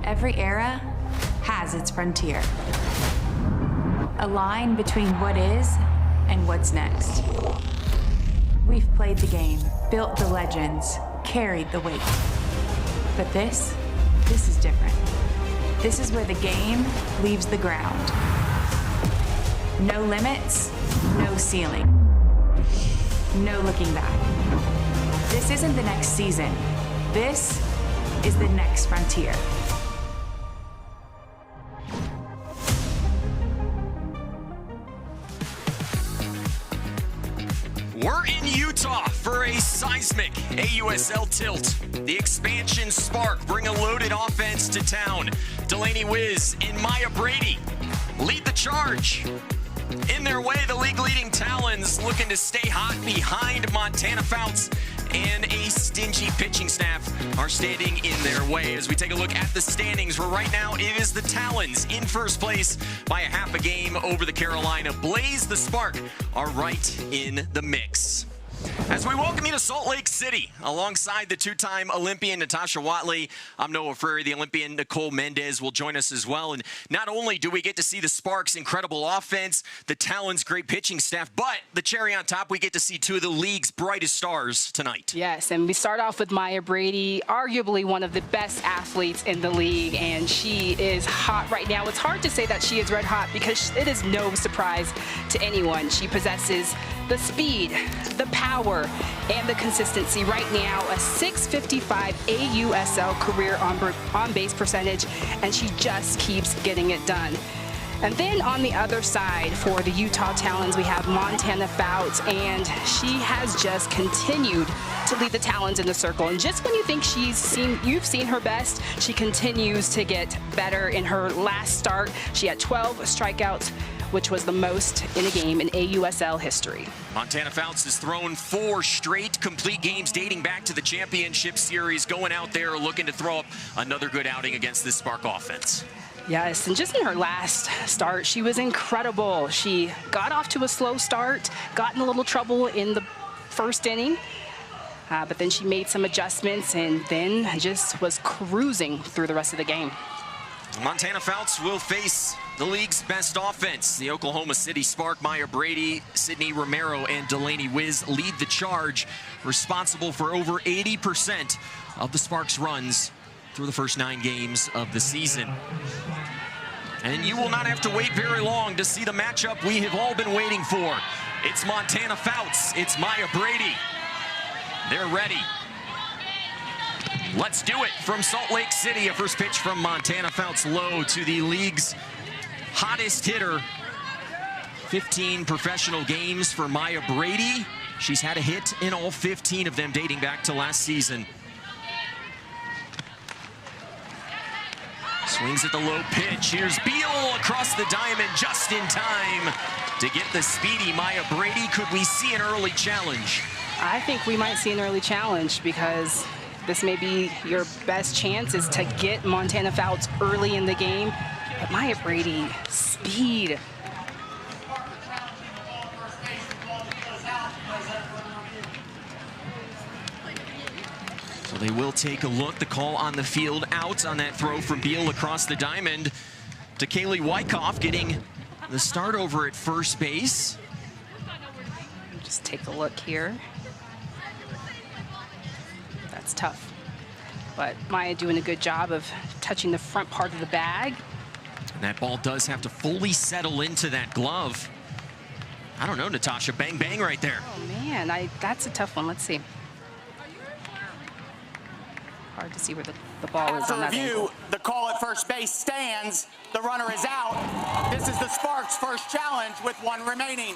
Every era has its frontier. A line between what is and what's next. We've played the game, built the legends, carried the weight. But this is different. This is where the game leaves the ground. No limits, no ceiling. No looking back. This isn't the next season. This is the next frontier. We're in Utah for a seismic AUSL tilt. The expansion spark bring a loaded offense to town. Delaney Wiz and Maya Brady lead the charge. In their way, the league-leading Talons looking to stay hot behind Montana Fouts, and a stingy pitching staff are standing in their way. As we take a look at the standings, where right now it is the Talons in first place by a half a game over the Carolina Blaze. The Spark are right in the mix. As we welcome you to Salt Lake City, alongside the two-time Olympian Natasha Watley, I'm Noah Frary. The Olympian Nicole Mendez will join us as well. And not only do we get to see the Sparks' incredible offense, the Talons' great pitching staff, but the cherry on top, we get to see two of the league's brightest stars tonight. Yes, and we start off with Maya Brady, arguably one of the best athletes in the league, and she is hot right now. It's hard to say that she is red hot because it is no surprise to anyone. She possesses the speed, the power, and the consistency. Right now, a .655 AUSL career on-base percentage, and she just keeps getting it done. And then on the other side for the Utah Talons, we have Montana Fouts, and she has just continued to lead the Talons in the circle. And just when you think you've seen her best, she continues to get better. In her last start, she had 12 strikeouts, which was the most in a game in AUSL history. Montana Fouts has thrown 4 straight complete games dating back to the championship series, going out there looking to throw up another good outing against this Spark offense. Yes, and just in her last start, she was incredible. She got off to a slow start, got in a little trouble in the first inning, but then she made some adjustments and then just was cruising through the rest of the game. Montana Fouts will face the league's best offense. The Oklahoma City Spark, Maya Brady, Sydney Romero, and Delaney Wiz lead the charge, responsible for over 80% of the Sparks' runs through the first 9 games of the season. And you will not have to wait very long to see the matchup we have all been waiting for. It's Montana Fouts, it's Maya Brady. They're ready. Let's do it from Salt Lake City. A first pitch from Montana Fouts, low to the league's hottest hitter. 15 professional games for Maya Brady. She's had a hit in all 15 of them dating back to last season. Swings at the low pitch. Here's Beal across the diamond just in time to get the speedy Maya Brady. Could we see an early challenge? I think we might see an early challenge because this may be your best chance is to get Montana Fouts early in the game. But Maya Brady, speed. So they will take a look. The call on the field out on that throw from Beal across the diamond to Kaylee Wyckoff, getting the start over at first base. Just take a look here. That's tough. But Maya doing a good job of touching the front part of the bag. And that ball does have to fully settle into that glove. I don't know, Natasha, bang, bang right there. Oh man, that's a tough one. Let's see. Hard to see where the ball is on that angle. After review, the call at first base stands. The runner is out. This is the Sparks' first challenge with 1 remaining.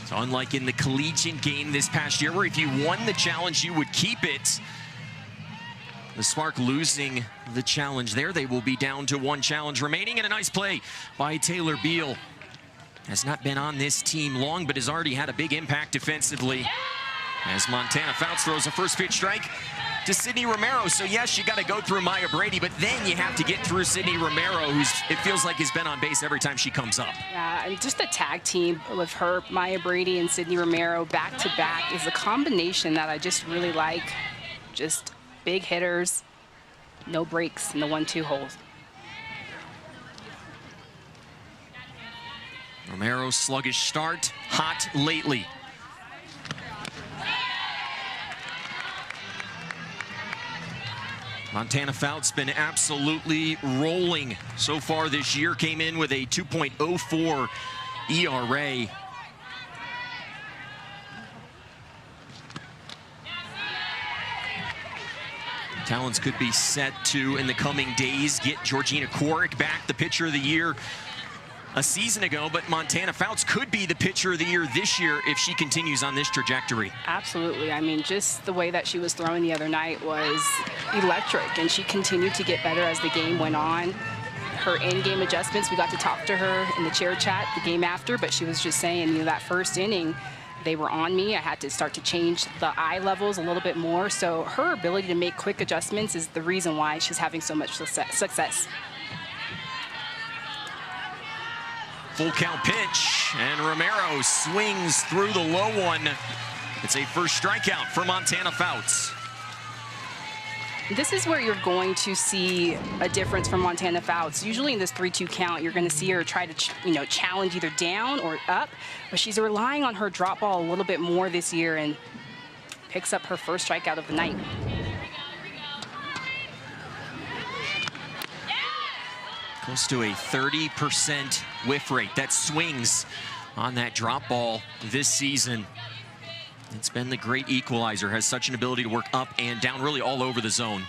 So unlike in the collegiate game this past year, where if you won the challenge, you would keep it. The Spark losing the challenge there. They will be down to 1 challenge remaining, and a nice play by Taylor Beal. Has not been on this team long, but has already had a big impact defensively. As Montana Fouts throws a first pitch strike to Sydney Romero. So yes, you got to go through Maya Brady, but then you have to get through Sydney Romero, who's, it feels like, has been on base every time she comes up. Yeah, and just the tag team with her, Maya Brady and Sydney Romero back to back is a combination that I just really like. Just big hitters, no breaks in the 1-2 holes. Romero's sluggish start, hot lately. Montana Fout's been absolutely rolling so far this year. Came in with a 2.04 ERA. Talons could be set to, in the coming days, get Georgina Korick back, the pitcher of the year a season ago, but Montana Fout's could be the pitcher of the year this year if she continues on this trajectory. Absolutely. I mean, just the way that she was throwing the other night was electric, and she continued to get better as the game went on. Her in-game adjustments, we got to talk to her in the chair chat the game after, but she was just saying, you know, that first inning, they were on me. I had to start to change the eye levels a little bit more. So her ability to make quick adjustments is the reason why she's having so much success. Full count pitch, and Romero swings through the low one. It's a first strikeout for Montana Fouts. This is where you're going to see a difference from Montana Fouts. Usually in this 3-2 count, you're going to see her try to, challenge either down or up, but she's relying on her drop ball a little bit more this year and picks up her first strikeout of the night. Close to a 30% whiff rate. That swings on that drop ball this season. It's been the great equalizer, has such an ability to work up and down, really all over the zone.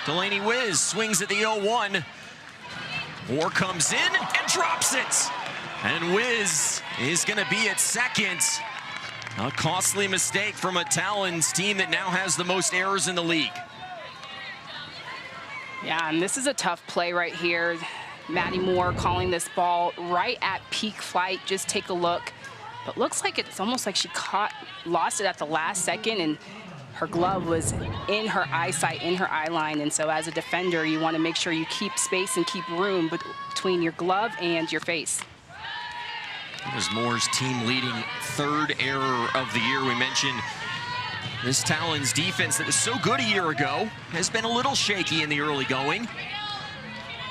Delaney Wiz swings at the 0-1. Moore comes in and drops it. And Wiz is going to be at second. A costly mistake from a Talons team that now has the most errors in the league. Yeah, and this is a tough play right here. Maddie Moore calling this ball right at peak flight. Just take a look. But looks like it's almost like she lost it at the last second, and her glove was in her eyesight, in her eye line. And so as a defender, you want to make sure you keep space and keep room between your glove and your face. It was Moore's team-leading third error of the year. We mentioned this Talons defense that was so good a year ago has been a little shaky in the early going.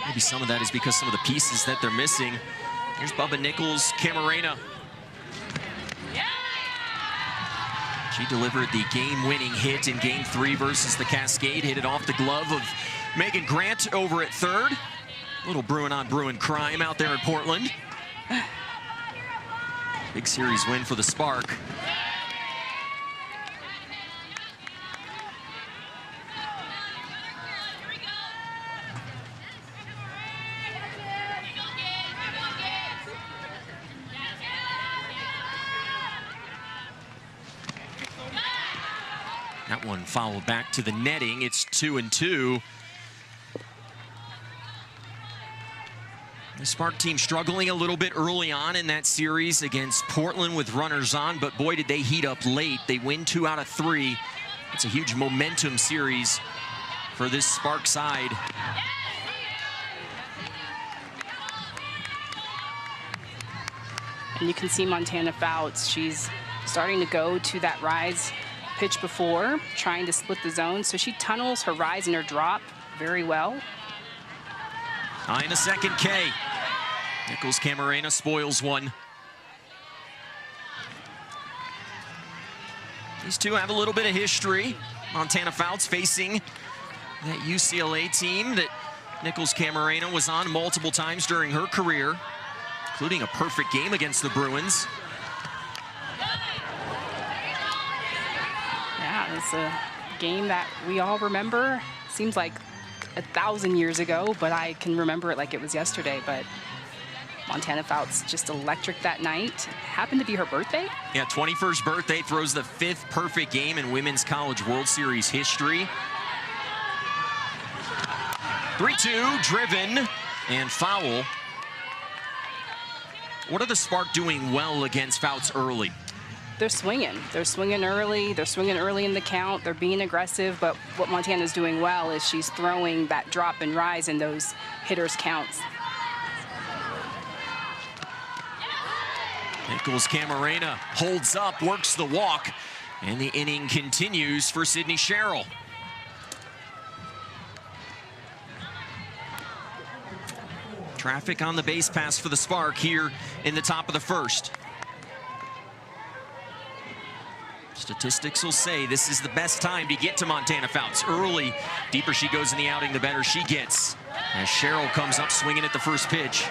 Maybe some of that is because some of the pieces that they're missing. Here's Bubba Nichols, Camarena. She delivered the game-winning hit in Game 3 versus the Cascade. Hit it off the glove of Megan Grant over at third. A little Bruin-on-Bruin crime out there in Portland. Big series win for the Spark. That one fouled back to the netting. It's 2-2. The Spark team struggling a little bit early on in that series against Portland with runners on, but boy, did they heat up late. They win 2 out of 3. It's a huge momentum series for this Spark side. And you can see Montana Fouts. She's starting to go to that rise pitch before, trying to split the zone. So she tunnels her rise and her drop very well. High in a second K. Nichols Camarena spoils one. These two have a little bit of history. Montana Fouts facing that UCLA team that Nichols Camarena was on multiple times during her career, including a perfect game against the Bruins. Yeah, it's a game that we all remember. Seems like 1,000 years ago, but I can remember it like it was yesterday. But Montana Fouts just electric that night. Happened to be her birthday. Yeah, 21st birthday, throws the 5th perfect game in Women's College World Series history. 3-2, driven and foul. What are the Spark doing well against Fouts early? They're swinging. They're swinging early. They're swinging early in the count. They're being aggressive. But what Montana's doing well is she's throwing that drop and rise in those hitters' counts. Nichols Camarena holds up, works the walk, And the inning continues for Sydney Sherrill. Traffic on the base pass for the Spark here in the top of the first. Statistics will say this is the best time to get to Montana Fouts. Early, deeper she goes in the outing, the better she gets. As Sherrill comes up swinging at the first pitch.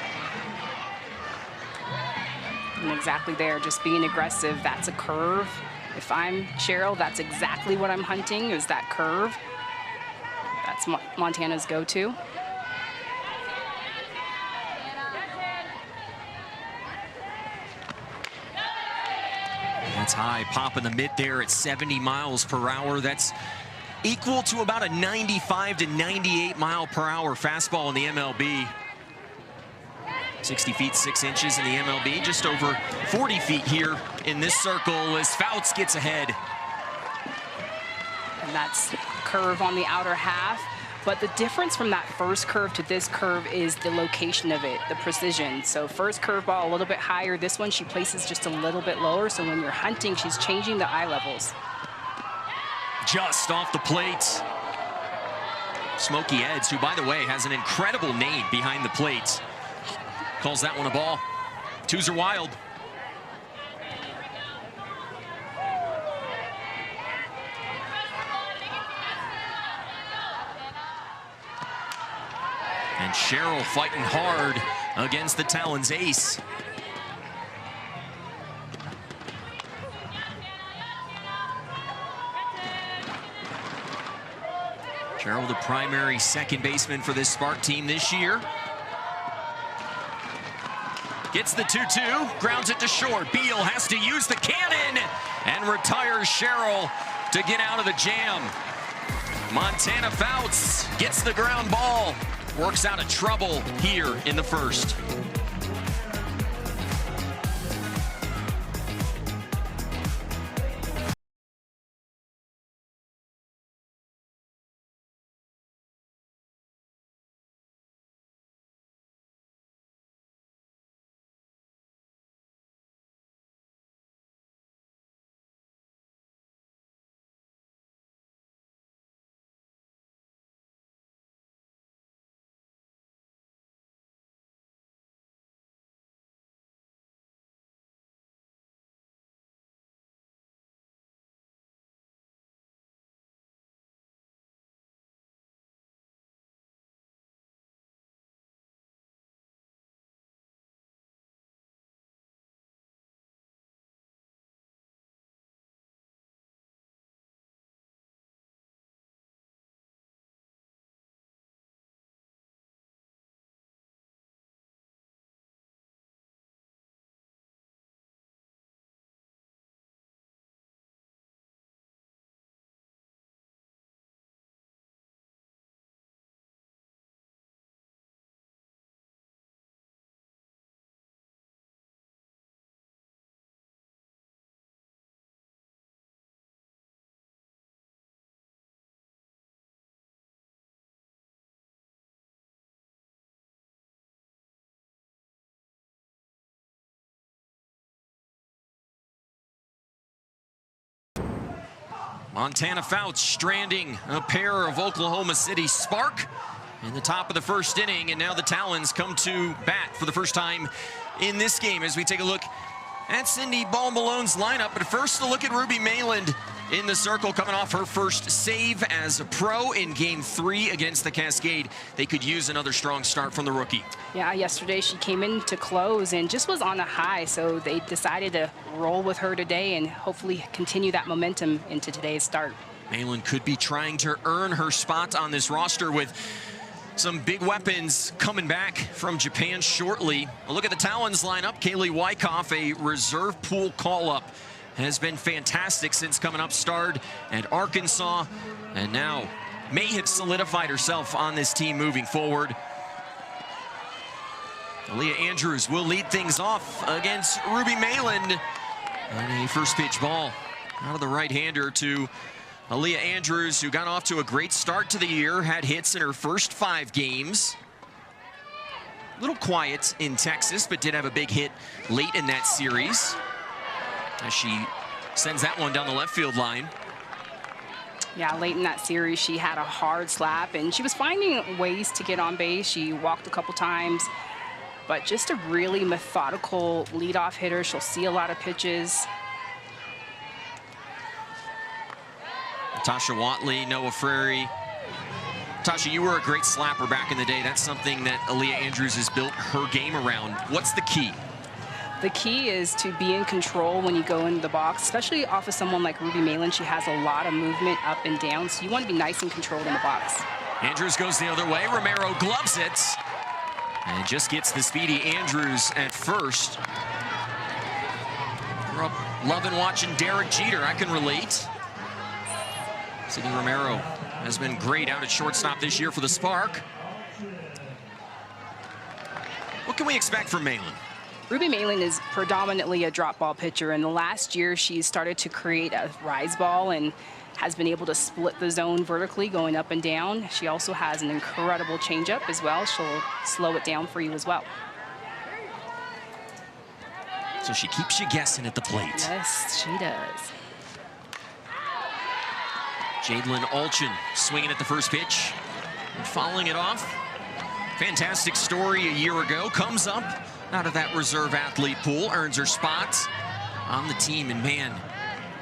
And exactly there, just being aggressive. That's a curve. If I'm Sherrill, that's exactly what I'm hunting, is that curve. That's Montana's go-to. That's high, pop in the mid there at 70 miles per hour. That's equal to about a 95 to 98 mile per hour fastball in the MLB. 60 feet 6 inches in the MLB, just over 40 feet here in this circle as Fouts gets ahead. And that's curve on the outer half. But the difference from that first curve to this curve is the location of it, the precision. So first curveball a little bit higher. This one she places just a little bit lower. So when you're hunting, she's changing the eye levels. Just off the plate. Smokey Eds, who by the way has an incredible name behind the plate, calls that one a ball. Twos are wild. And Sherrill fighting hard against the Talons ace. Sherrill, the primary second baseman for this Spark team this year. Gets the 2-2, grounds it to short. Beal has to use the cannon and retires Sherrill to get out of the jam. Montana Fouts gets the ground ball. Works out of trouble here in the first. Montana Fouts stranding a pair of Oklahoma City Spark in the top of the first inning, and now the Talons come to bat for the first time in this game as we take a look at Cindy Ball-Malone's lineup. But first, a look at Ruby Mayland in the circle, coming off her first save as a pro in Game 3 against the Cascade. They could use another strong start from the rookie. Yeah, yesterday she came in to close and just was on a high, so they decided to roll with her today and hopefully continue that momentum into today's start. Mayland could be trying to earn her spot on this roster with some big weapons coming back from Japan shortly. A look at the Talons lineup. Kaylee Wyckoff, a reserve pool call-up, has been fantastic since coming up, starred at Arkansas, and now may have solidified herself on this team moving forward. Aaliyah Andrews will lead things off against Ruby Mayland on a first pitch ball out of the right-hander to Aaliyah Andrews, who got off to a great start to the year, had hits in her first 5 games. A little quiet in Texas, but did have a big hit late in that series as she sends that one down the left field line. Yeah, late in that series, she had a hard slap, and she was finding ways to get on base. She walked a couple times, but just a really methodical leadoff hitter. She'll see a lot of pitches. Tasha Watley, Noah Frary. Tasha, you were a great slapper back in the day. That's something that Aaliyah Andrews has built her game around. What's the key? The key is to be in control when you go into the box, especially off of someone like Ruby Malin. She has a lot of movement up and down, so you want to be nice and controlled in the box. Andrews goes the other way. Romero gloves it and just gets the speedy Andrews at first. Grew up loving watching Derek Jeter. I can relate. Sydney Romero has been great out at shortstop this year for the Spark. What can we expect from Malin? Ruby Malin is predominantly a drop ball pitcher. In the last year, she's started to create a rise ball and has been able to split the zone vertically, going up and down. She also has an incredible changeup as well. She'll slow it down for you as well. So she keeps you guessing at the plate. Yes, she does. Jadlyn Alchin swinging at the first pitch and following it off. Fantastic story a year ago. Comes up out of that reserve athlete pool, earns her spot on the team, and man,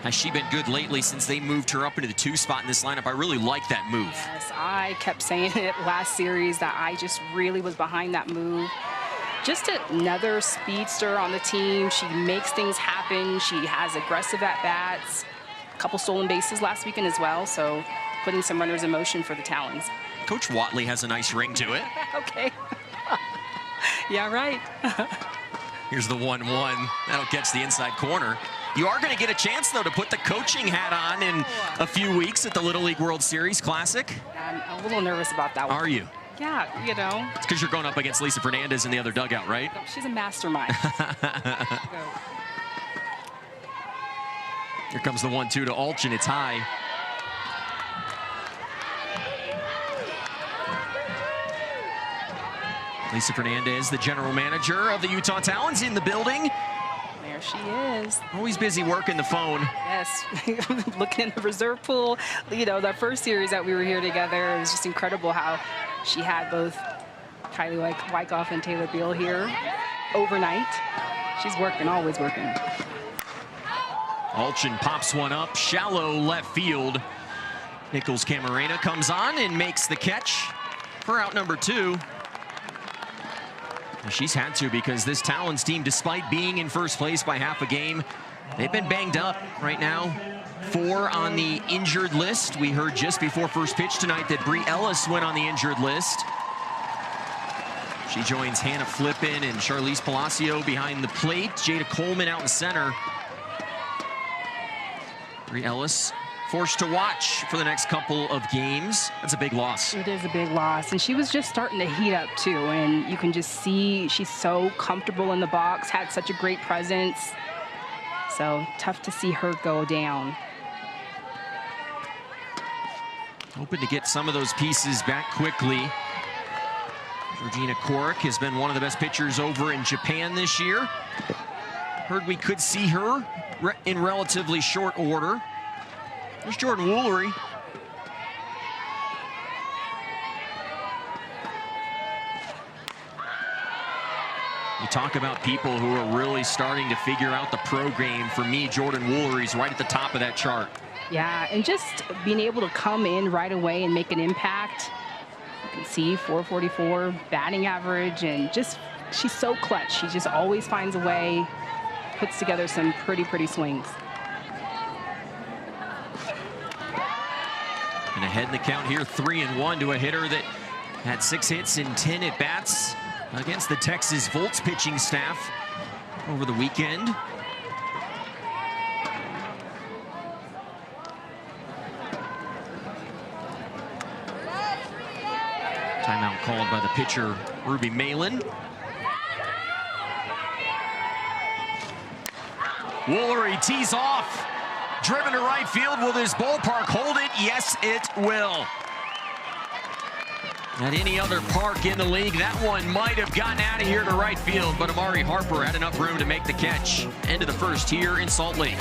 has she been good lately since they moved her up into the 2 spot in this lineup. I really like that move. Yes, I kept saying it last series that I just really was behind that move. Just another speedster on the team. She makes things happen. She has aggressive at-bats. A couple stolen bases last weekend as well, so putting some runners in motion for the Talons. Coach Watley has a nice ring to it. Okay. Yeah, right. Here's the 1-1. That'll catch the inside corner. You are going to get a chance, though, to put the coaching hat on in a few weeks at the Little League World Series Classic. I'm a little nervous about that one. Are you? Yeah, you know. It's because you're going up against Lisa Fernandez in the other dugout, right? She's a mastermind. Here comes the 1-2 to Alchin. It's high. Lisa Fernandez, the general manager of the Utah Talons, in the building. There she is. Always busy working the phone. Yes, looking in the reserve pool. You know, that first series that we were here together, it was just incredible how she had both Kylie Wyckoff and Taylor Beal here overnight. She's working, always working. Alchin pops one up, shallow left field. Nichols Camarena comes on and makes the catch for out number 2. She's had to, because this Talons team, despite being in first place by half a game, they've been banged up right now. 4 on the injured list. We heard just before first pitch tonight that Bri Ellis went on the injured list. She joins Hannah Flippin and Charlize Palacio behind the plate. Jada Coleman out in center. Bri Ellis forced to watch for the next couple of games. That's a big loss. It is a big loss, and she was just starting to heat up too, and you can just see she's so comfortable in the box, had such a great presence. So tough to see her go down. Hoping to get some of those pieces back quickly. Georgina Korik has been one of the best pitchers over in Japan this year. Heard we could see her in relatively short order. There's Jordan Woolery. You talk about people who are really starting to figure out the pro game. For me, Jordan Woolery's right at the top of that chart. Yeah, and just being able to come in right away and make an impact. You can see 444 batting average, and just she's so clutch. She just always finds a way, puts together some pretty swings. And ahead in the count here, 3-1 to a hitter that had 6 hits and 10 at-bats against the Texas Volts pitching staff over the weekend. Timeout called by the pitcher, Ruby Malin. Woolery tees off. Driven to right field. Will this ballpark hold it? Yes, it will. At any other park in the league, that one might have gotten out of here to right field, but Amari Harper had enough room to make the catch. End of the first here in Salt Lake.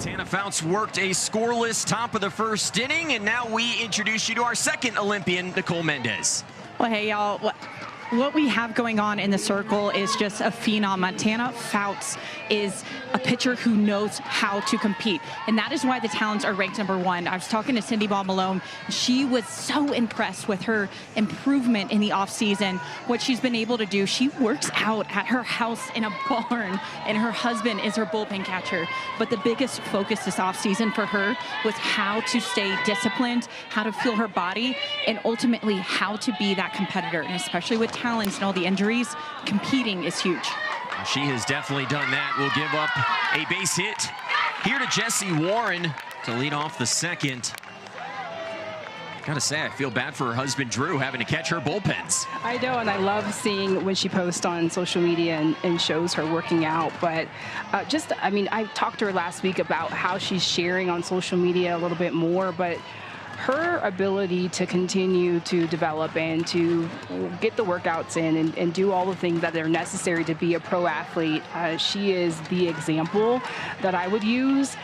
Montana Fouts worked a scoreless top of the first inning, and now we introduce you to our second Olympian, Nicole Mendez. Well, hey, y'all. What we have going on in the circle is just a phenom. Montana Fouts is a pitcher who knows how to compete, and that is why the Talons are ranked #1. I was talking to Cindy Ball Malone. She was so impressed with her improvement in the offseason, what she's been able to do. She works out at her house in a barn, and her husband is her bullpen catcher. But the biggest focus this offseason for her was how to stay disciplined, how to feel her body, and ultimately how to be that competitor. And especially with Talons and all the injuries, competing is huge. She has definitely done that. Will give up a base hit here to Jessie Warren to lead off the second. Gotta say, I feel bad for her husband, Drew, having to catch her bullpens. I know, and I love seeing when she posts on social media and shows her working out. But I mean, I talked to her last week about how she's sharing on social media a little bit more, but her ability to continue to develop and to get the workouts in and do all the things that are necessary to be a pro athlete, she is the example that I would use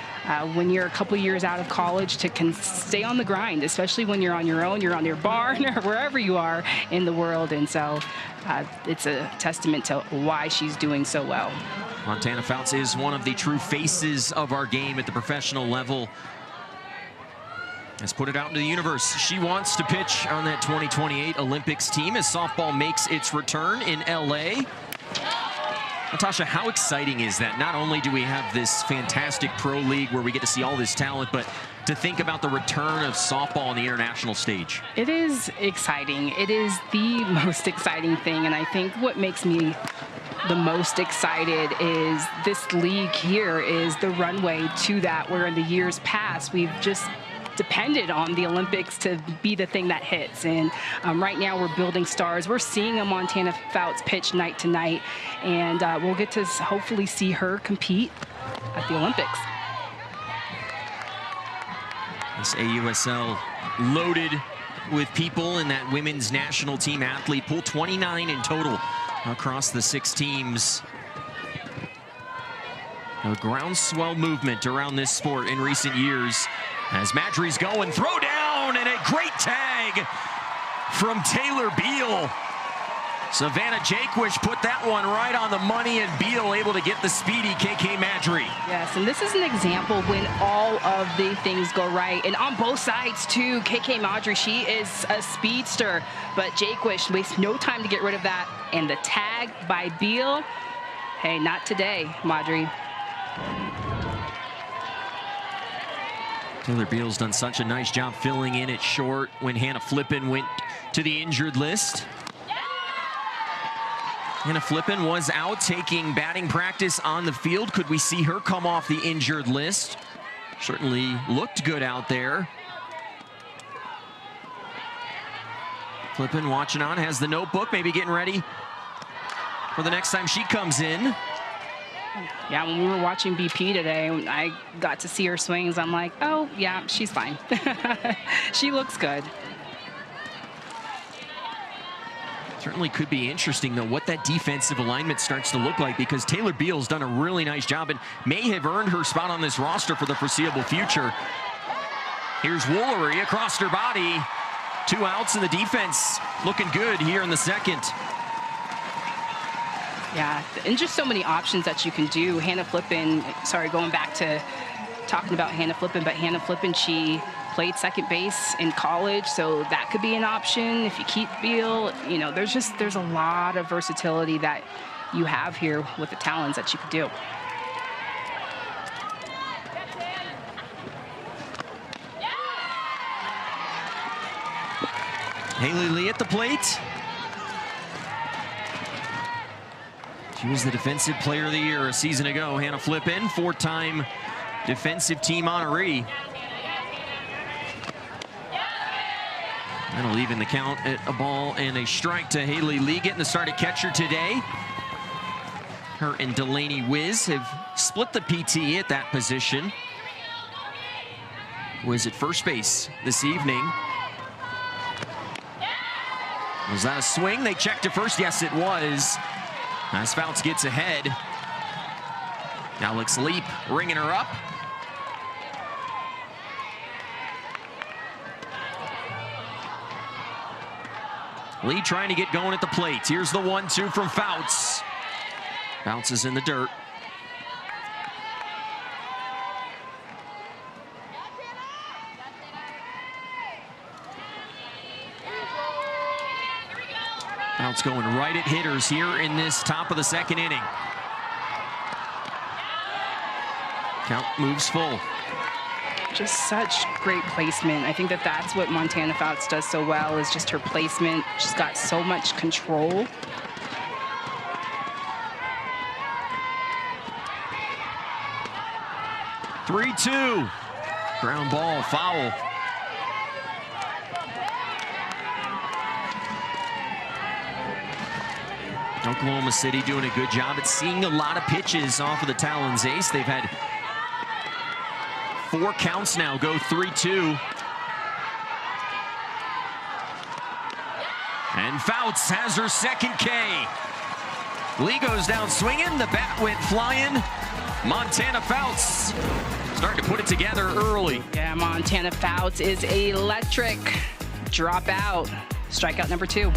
when you're a couple years out of college to stay on the grind, especially when you're on your own, you're on your barn or wherever you are in the world. And so it's a testament to why she's doing so well. Montana Fouts is one of the true faces of our game at the professional level. Let's put it out into the universe. She wants to pitch on that 2028 Olympics team as softball makes its return in LA. Natasha, how exciting is that? Not only do we have this fantastic pro league where we get to see all this talent, but to think about the return of softball on the international stage. It is exciting. It is the most exciting thing, and I think what makes me the most excited is this league here is the runway to that, where in the years past we've just depended on the Olympics to be the thing that hits. And right now we're building stars. We're seeing a Montana Fouts pitch night to night, and we'll get to hopefully see her compete at the Olympics. This AUSL loaded with people in that women's national team athlete pool, 29 in total across the 6 teams. A groundswell movement around this sport in recent years. As Madry's going, throw down, and a great tag from Taylor Beal. Savannah Jaquish put that one right on the money, and Beal able to get the speedy KK Madry. Yes, and this is an example when all of the things go right. And on both sides, too, KK Madry, she is a speedster, but Jaquish wastes no time to get rid of that. And the tag by Beal, hey, not today, Madry. Taylor Beal's done such a nice job filling in at short when Hannah Flippen went to the injured list. Hannah Flippen was out taking batting practice on the field. Could we see her come off the injured list? Certainly looked good out there. Flippen watching on, has the notebook, maybe getting ready for the next time she comes in. Yeah, when we were watching BP today, I got to see her swings. I'm like, oh, yeah, she's fine. She looks good. Certainly could be interesting, though, what that defensive alignment starts to look like, because Taylor Beal's done a really nice job and may have earned her spot on this roster for the foreseeable future. Here's Woolery across her body. 2 outs, and the defense looking good here in the second. Yeah, and just so many options that you can do. Hannah Flippen, sorry, going back to talking about Hannah Flippen, but Hannah Flippen, she played second base in college, so that could be an option if you keep Beal. You know, there's a lot of versatility that you have here with the Talons that you could do. Haley Lee at the plate. She was the Defensive Player of the Year a season ago. Hannah Flippen, 4-time defensive team honoree. That'll even the count at a ball and a strike to Haley Lee, getting the start at catcher today. Her and Delaney Wiz have split the PT at that position. Wiz at first base this evening. Was that a swing? They checked to first. Yes, it was. As Fouts gets ahead. Alex Leap ringing her up. Lee trying to get going at the plate. Here's the 1-2 from Fouts. Bounces in the dirt. Fouts going right at hitters here in this top of the second inning. Count moves full. Just such great placement. I think that's what Montana Fouts does so well, is just her placement. She's got so much control. "3-2". Ground ball, foul. Oklahoma City doing a good job at seeing a lot of pitches off of the Talons ace. They've had 4 counts now, go 3-2. And Fouts has her second K. Lee goes down swinging, the bat went flying. Montana Fouts starting to put it together early. Yeah, Montana Fouts is electric. Drop out. Strikeout number 2.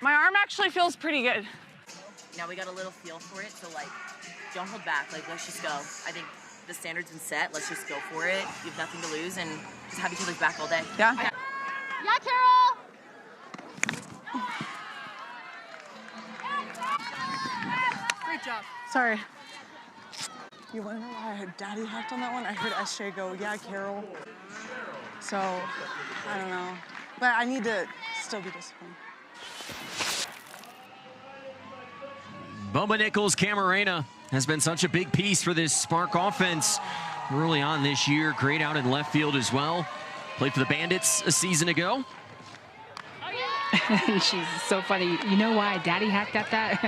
My arm actually feels pretty good. Now we got a little feel for it, so like, don't hold back. Like, let's just go. I think the standard's been set. Let's just go for it. You have nothing to lose, and just have each other's back all day. Yeah? Yeah, Carol! Great job. Sorry. You want to know why I heard Daddy hacked on that one? I heard SJ go, yeah, Carol. So, I don't know. But I need to still be disciplined. Bubba Nichols Camarena has been such a big piece for this Spark offense early on this year. Great out in left field as well. Played for the Bandits a season ago. She's so funny. You know why Daddy hacked at that?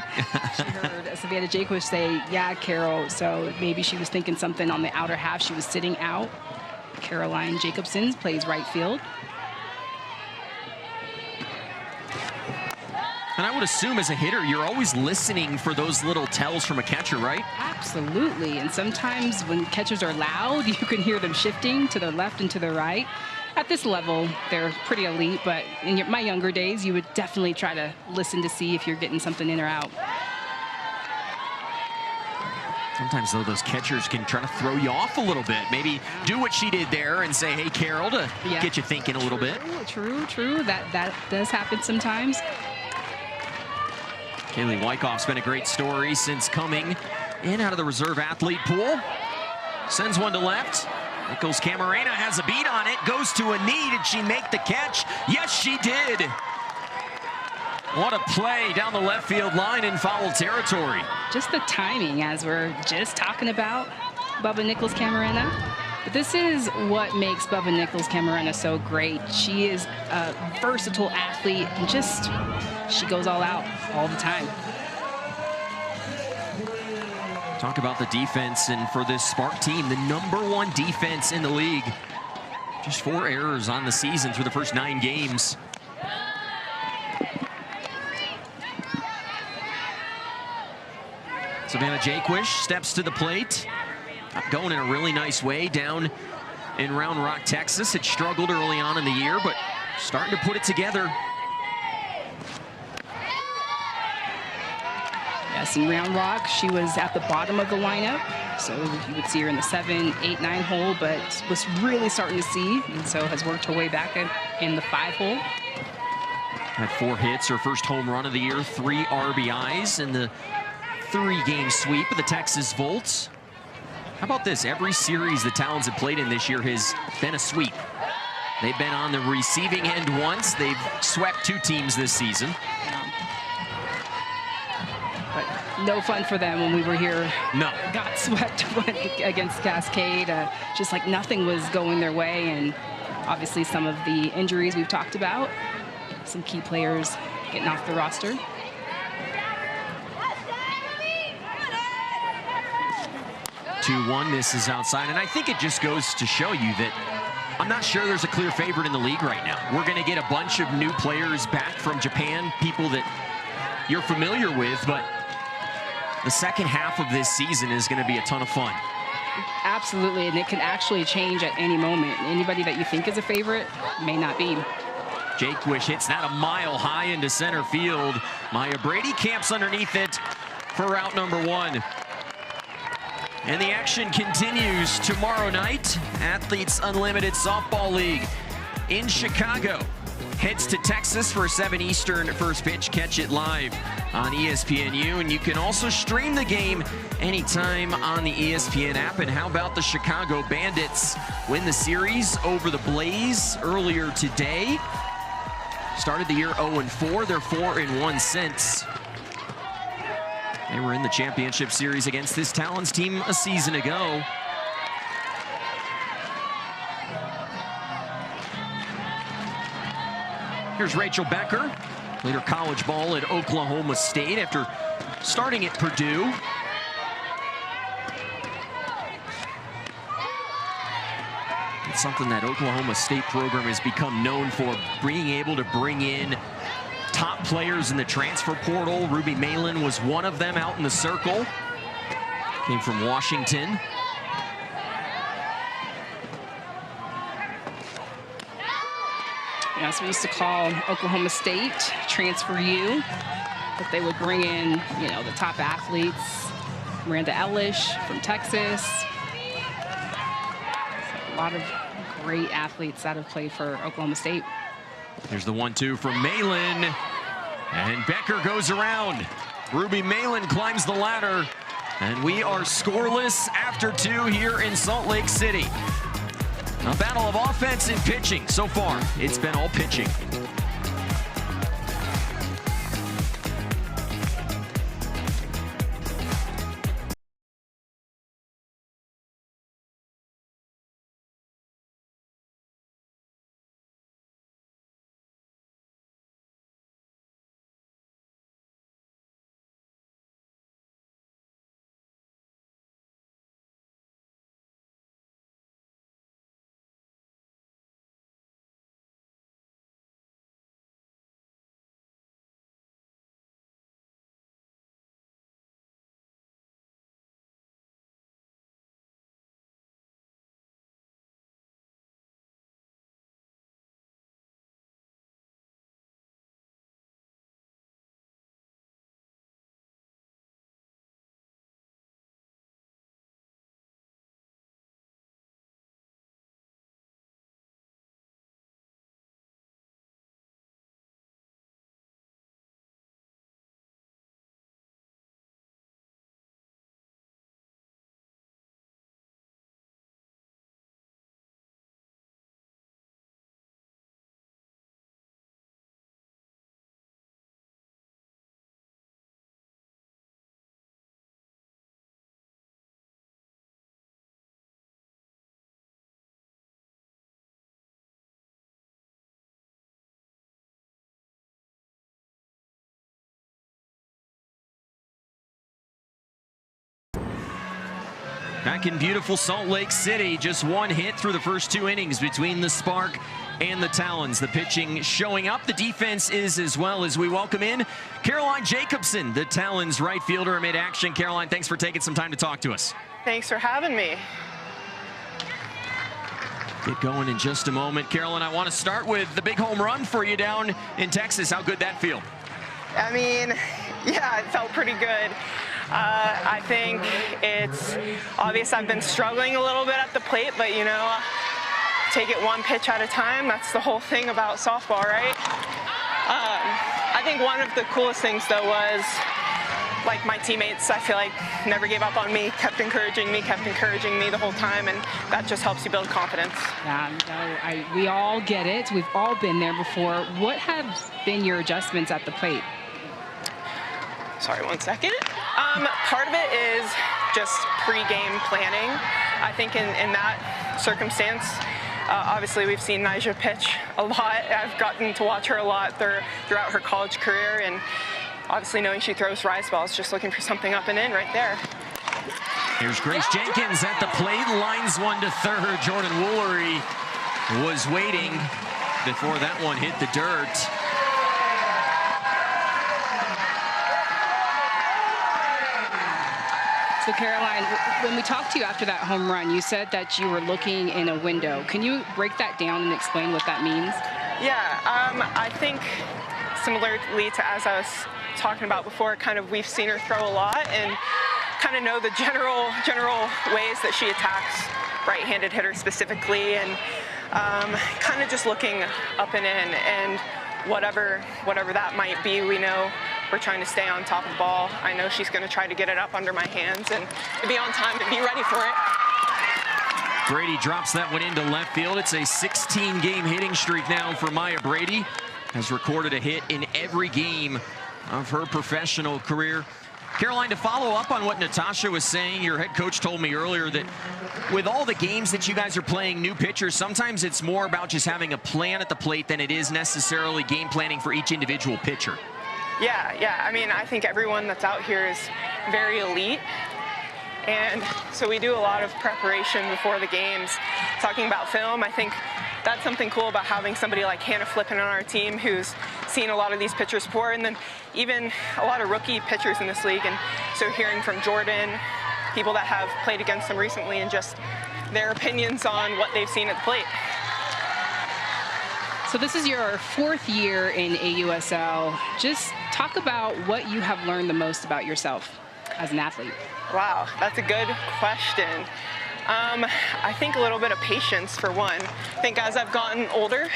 She heard Savannah Jaquith say, yeah, Carol. So maybe she was thinking something on the outer half. She was sitting out. Caroline Jacobson plays right field. And I would assume as a hitter, you're always listening for those little tells from a catcher, right? Absolutely. And sometimes when catchers are loud, you can hear them shifting to the left and to the right. At this level, they're pretty elite, but in my younger days, you would definitely try to listen to see if you're getting something in or out. Sometimes, though, those catchers can try to throw you off a little bit. Maybe do what she did there and say, hey, Carol, to get you thinking a little bit. True. That does happen sometimes. Kaylee Wyckoff's been a great story since coming in out of the reserve athlete pool. Sends one to left. Nichols Camarena has a beat on it, goes to a knee. Did she make the catch? Yes, she did. What a play down the left field line in foul territory. Just the timing, as we're just talking about Bubba Nichols Camarena. But this is what makes Bubba Nichols Camarena so great. She is a versatile athlete, and just, she goes all out all the time. Talk about the defense, and for this Spark team, the #1 defense in the league. Just 4 errors on the season through the first 9 games. Savannah Jaquish steps to the plate. Going in a really nice way down in Round Rock, Texas. It struggled early on in the year, but starting to put it together. Yes, in Round Rock, she was at the bottom of the lineup. So you would see her in the 7, 8, 9 hole, but was really starting to see, and so has worked her way back in the 5 hole. Had 4 hits, her first home run of the year, 3 RBIs in the 3-game sweep of the Texas Volts. How about this? Every series the Talons have played in this year has been a sweep. They've been on the receiving end once. They've swept 2 teams this season. But no fun for them when we were here. No. Got swept against Cascade. Just like nothing was going their way. And obviously some of the injuries we've talked about. Some key players getting off the roster. 2-1 misses outside, and I think it just goes to show you that I'm not sure there's a clear favorite in the league right now. We're going to get a bunch of new players back from Japan, people that you're familiar with, but the second half of this season is going to be a ton of fun. Absolutely, and it can actually change at any moment. Anybody that you think is a favorite may not be. Jaquish hits that a mile high into center field. Maya Brady camps underneath it for out #1. And the action continues tomorrow night. Athletes Unlimited Softball League in Chicago heads to Texas for a 7 Eastern first pitch. Catch it live on ESPNU, and you can also stream the game anytime on the ESPN app. And how about the Chicago Bandits win the series over the Blaze earlier today? Started the year 0-4. They're 4-1 since. They were in the championship series against this Talons team a season ago. Here's Rachel Becker. Played her college ball at Oklahoma State after starting at Purdue. It's something that Oklahoma State program has become known for, being able to bring in top players in the transfer portal. Ruby Malin was one of them out in the circle. Came from Washington. That's what we used to call Oklahoma State Transfer U. That they would bring in, you know, the top athletes. Miranda Elish from Texas. So a lot of great athletes that have played for Oklahoma State. Here's the 1-2 from Malin, and Becker goes around. Ruby Malin climbs the ladder, and we are scoreless after 2 here in Salt Lake City. A battle of offense and pitching. So far, it's been all pitching. Back in beautiful Salt Lake City, just one hit through the first 2 innings between the Spark and the Talons. The pitching showing up, the defense is as well, as we welcome in Caroline Jacobson, the Talons right fielder amid action. Caroline, thanks for taking some time to talk to us. Thanks for having me. Get going in just a moment. Caroline, I want to start with the big home run for you down in Texas. How good that feel? I mean, yeah, it felt pretty good. I think it's obvious I've been struggling a little bit at the plate, but you know, take it one pitch at a time. That's the whole thing about softball, right? I think one of the coolest things though was, like, my teammates, I feel like, never gave up on me, kept encouraging me the whole time, and that just helps you build confidence. Yeah, no, we all get it. We've all been there before. What have been your adjustments at the plate? Sorry, one second. Part of it is just pre-game planning. I think in that circumstance, obviously we've seen Nyjah pitch a lot. I've gotten to watch her a lot throughout her college career, and obviously knowing she throws rise balls, just looking for something up and in right there. Here's Grace Jenkins at the plate, lines one to third. Jordan Woolery was waiting before that one hit the dirt. So Caroline, when we talked to you after that home run, you said that you were looking in a window. Can you break that down and explain what that means? Yeah, I think similarly to as I was talking about before, kind of we've seen her throw a lot and kind of know the general ways that she attacks right-handed hitters specifically, and kind of just looking up and in, and whatever that might be, we know we're trying to stay on top of the ball. I know she's going to try to get it up under my hands and to be on time to be ready for it. Brady drops that one into left field. It's a 16-game hitting streak now for Maya Brady. Has recorded a hit in every game of her professional career. Caroline, to follow up on what Natasha was saying, your head coach told me earlier that with all the games that you guys are playing new pitchers, sometimes it's more about just having a plan at the plate than it is necessarily game planning for each individual pitcher. Yeah. I mean, I think everyone that's out here is very elite. And so we do a lot of preparation before the games. Talking about film, I think that's something cool about having somebody like Hannah Flippin on our team who's seen a lot of these pitchers before, and then even a lot of rookie pitchers in this league. And so hearing from Jordan, people that have played against them recently, and just their opinions on what they've seen at the plate. So this is your 4th year in AUSL. Just talk about what you have learned the most about yourself as an athlete. Wow, that's a good question. I think a little bit of patience for one. I think as I've gotten older,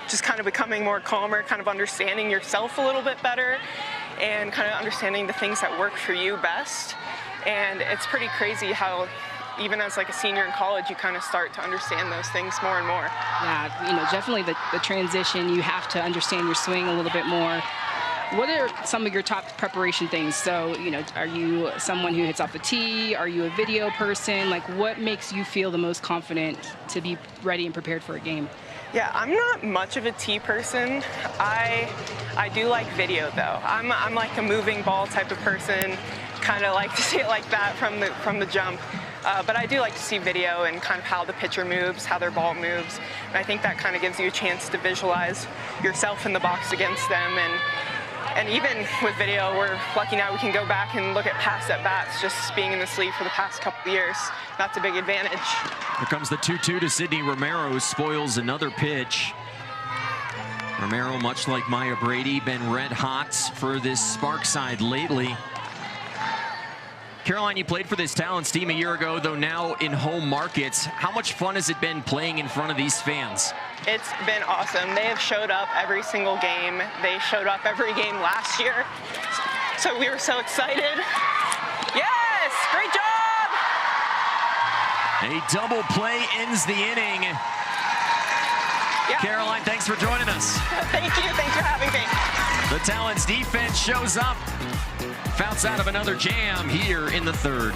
just kind of becoming more calmer, kind of understanding yourself a little bit better, and kind of understanding the things that work for you best. And it's pretty crazy how even as like a senior in college, you kind of start to understand those things more and more. Yeah, you know, definitely the transition, you have to understand your swing a little bit more. What are some of your top preparation things? So, you know, are you someone who hits off the tee? Are you a video person? Like, what makes you feel the most confident to be ready and prepared for a game? Yeah, I'm not much of a tee person. I do like video though. I'm like a moving ball type of person. Kind of like to see it like that from the jump. But I do like to see video and kind of how the pitcher moves, how their ball moves. And I think that kind of gives you a chance to visualize yourself in the box against them. And even with video, we're lucky now we can go back and look at past at-bats, just being in this league for the past couple of years. That's a big advantage. Here comes the 2-2 to Sydney Romero, spoils another pitch. Romero, much like Maya Brady, been red hot for this Spark side lately. Caroline, you played for this Talons team a year ago, though now in home markets. How much fun has it been playing in front of these fans? It's been awesome. They have showed up every single game. They showed up every game last year. So we were so excited. Yes, great job! A double play ends the inning. Yeah. Caroline, thanks for joining us. Thank you, thanks for having me. The Talons defense shows up. Fouts out of another jam here in the 3rd.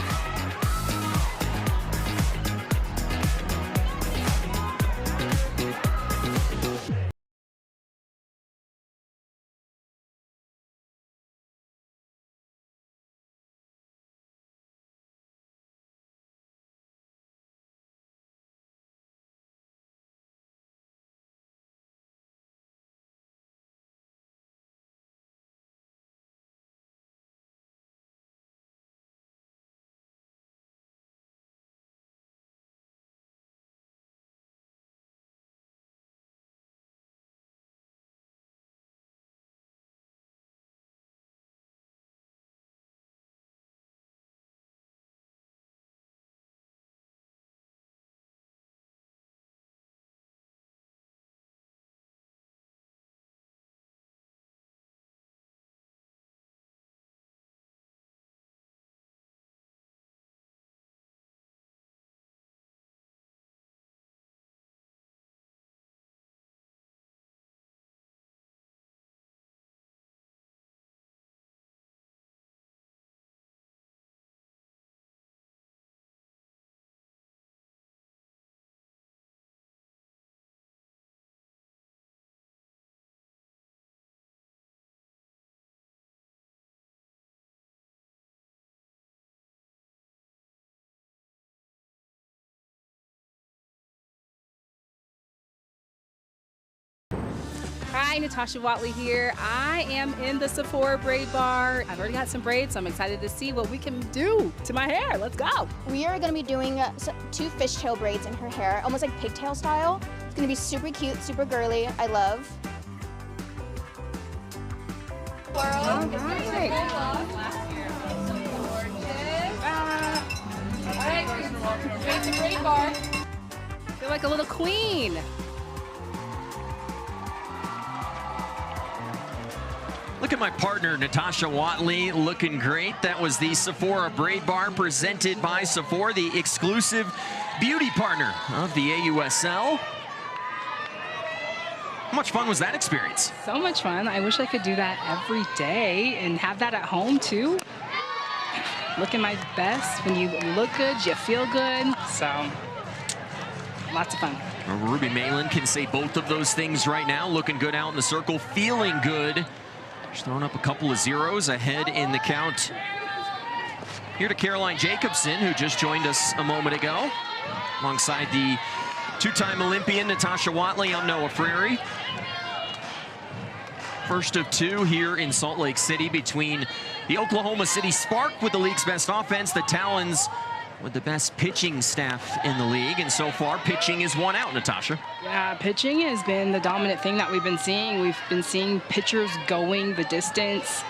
Hi, Natasha Watley here. I am in the Sephora braid bar. I've already got some braids, so I'm excited to see what we can do to my hair. Let's go. We are going to be doing 2 fishtail braids in her hair, almost like pigtail style. It's going to be super cute, super girly. I love. All right. Feel like a little queen. Look at my partner, Natasha Watley, looking great. That was the Sephora Braid Bar presented by Sephora, the exclusive beauty partner of the AUSL. How much fun was that experience? So much fun. I wish I could do that every day and have that at home too. Looking my best. When you look good, you feel good. So, lots of fun. Ruby Malin can say both of those things right now. Looking good out in the circle, feeling good. She's throwing up a couple of zeros ahead in the count. Here to Caroline Jacobson, who just joined us a moment ago. Alongside the two-time Olympian Natasha Watley, I'm Noah Frary. First of 2 here in Salt Lake City between the Oklahoma City Spark with the league's best offense, the Talons with the best pitching staff in the league. And so far, pitching is won out, Natasha. Yeah, pitching has been the dominant thing that we've been seeing. We've been seeing pitchers going the distance.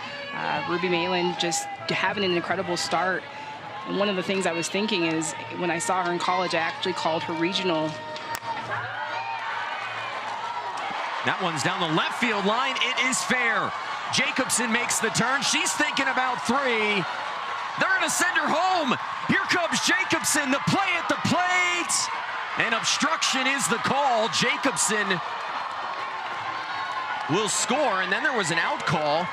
Ruby Malin just having an incredible start. And one of the things I was thinking is when I saw her in college, I actually called her regional. That one's down the left field line. It is fair. Jacobson makes the turn. She's thinking about 3. They're going to send her home. Here comes Jacobson, the play at the plate. And obstruction is the call. Jacobson will score, and then there was an out call.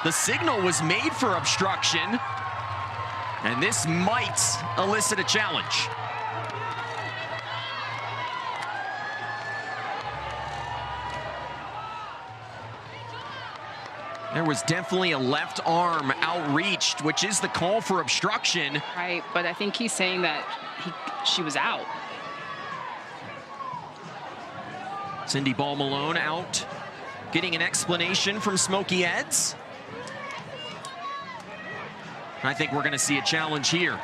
The signal was made for obstruction, and this might elicit a challenge. There was definitely a left arm outreached, which is the call for obstruction. Right, but I think he's saying that she was out. Cindy Ball-Malone out, getting an explanation from Smokey Eds. I think we're going to see a challenge here.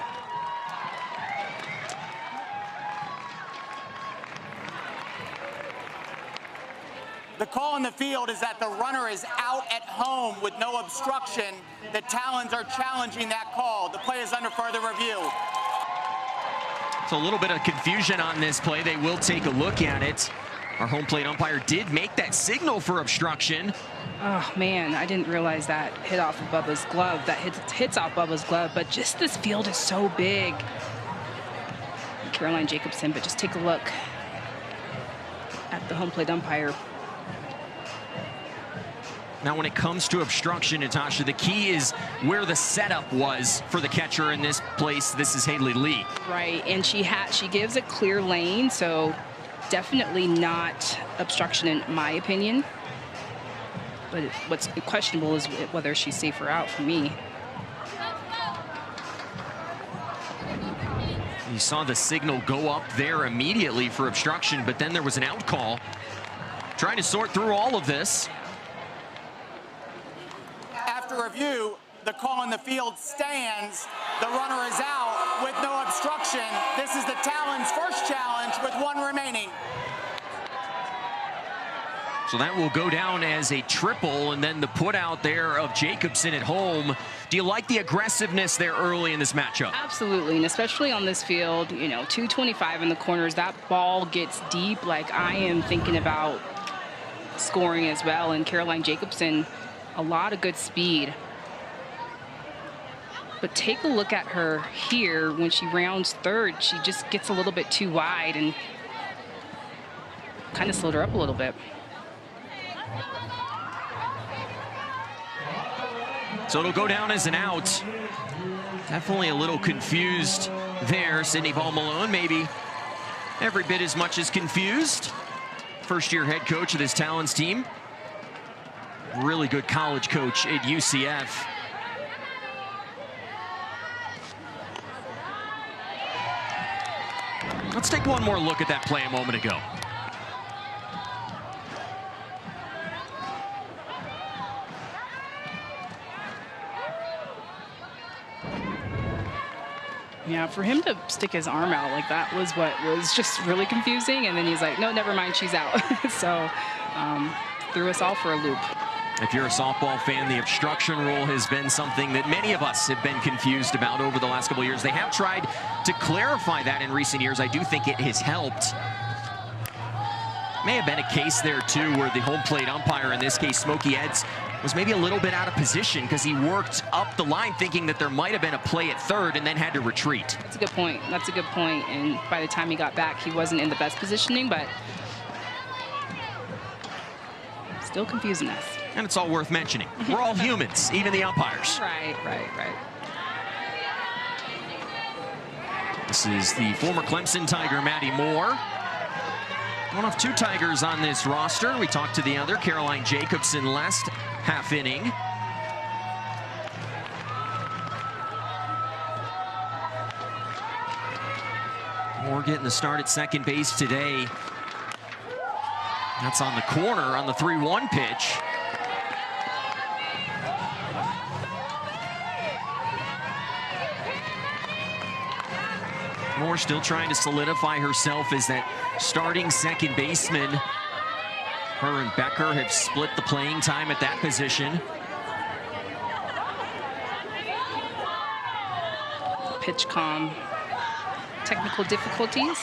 The call in the field is that the runner is out at home with no obstruction. The Talons are challenging that call. The play is under further review. So a little bit of confusion on this play. They will take a look at it. Our home plate umpire did make that signal for obstruction. Oh man, I didn't realize that hit off of Bubba's glove. That hits off Bubba's glove, but just this field is so big. Caroline Jacobson, but just take a look at the home plate umpire. Now, when it comes to obstruction, Natasha, the key is where the setup was for the catcher in this place. This is Haley Lee. Right, and she gives a clear lane, so definitely not obstruction in my opinion. But what's questionable is whether she's safe or out for me. You saw the signal go up there immediately for obstruction, but then there was an out call. Trying to sort through all of this. After review, the call in the field stands. The runner is out with no obstruction. This is the Talons' first challenge with 1 remaining. So that will go down as a triple, and then the put out there of Jacobson at home. Do you like the aggressiveness there early in this matchup? Absolutely, and especially on this field, you know, 225 in the corners, that ball gets deep. Like, I am thinking about scoring as well, and Caroline Jacobson, a lot of good speed. But take a look at her here. When she rounds third, she just gets a little bit too wide and kind of slowed her up a little bit. So it'll go down as an out. Definitely a little confused there. Sydney Ball-Malone maybe every bit as much as confused. First-year head coach of this Talons team. Really good college coach at UCF. Let's take one more look at that play a moment ago. Yeah, for him to stick his arm out like that was what was just really confusing. And then he's like, no, never mind, she's out. So threw us all for a loop. If you're a softball fan, the obstruction rule has been something that many of us have been confused about over the last couple of years. They have tried to clarify that in recent years. I do think it has helped. May have been a case there, too, where the home plate umpire, in this case, Smokey Eds, was maybe a little bit out of position because he worked up the line thinking that there might have been a play at third and then had to retreat. That's a good point. That's a good point. And by the time he got back, he wasn't in the best positioning, but still confusing us. And it's all worth mentioning. We're all humans, even the umpires. Right. This is the former Clemson Tiger, Maddie Moore. One of 2 Tigers on this roster. We talked to the other, Caroline Jacobson, last half inning. Moore getting the start at second base today. That's on the corner on the 3-1 pitch. Moore still trying to solidify herself as that starting second baseman. Her and Becker have split the playing time at that position. Pitch calm. Technical difficulties.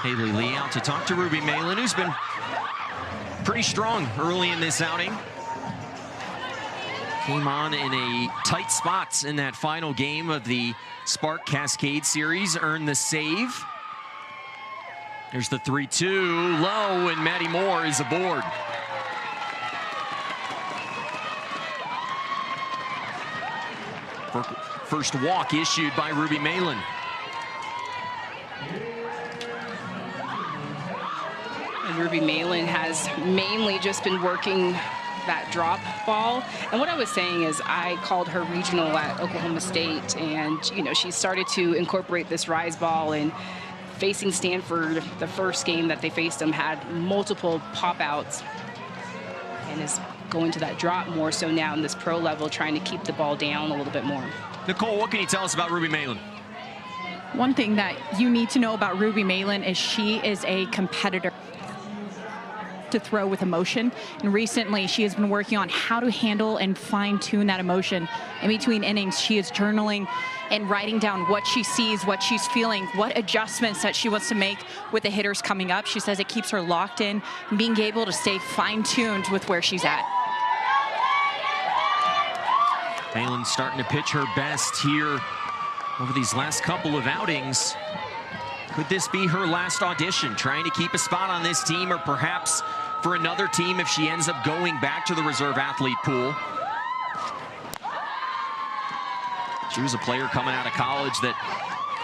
Haley Lee out to talk to Ruby Malin, who's been pretty strong early in this outing. Came on in a tight spot in that final game of the Spark Cascade series, earned the save. There's the 3-2 low, and Maddie Moore is aboard. First walk issued by Ruby Malin. And Ruby Malin has mainly just been working that drop ball. And what I was saying is I called her regional at Oklahoma State, and she started to incorporate this rise ball. And facing Stanford, the first game that they faced them had multiple pop outs, and is going to that drop more so now in this pro level, trying to keep the ball down a little bit more. Nicole, what can you tell us about Ruby Malin? One thing that you need to know about Ruby Malin is she is a competitor to throw with emotion, and recently she has been working on how to handle and fine-tune that emotion. In between innings, she is journaling and writing down what she sees, what she's feeling, what adjustments that she wants to make with the hitters coming up. She says it keeps her locked in and being able to stay fine-tuned with where she's at. Malin's starting to pitch her best here over these last couple of outings. Could this be her last audition, trying to keep a spot on this team, or perhaps for another team if she ends up going back to the reserve athlete pool? She was a player coming out of college that,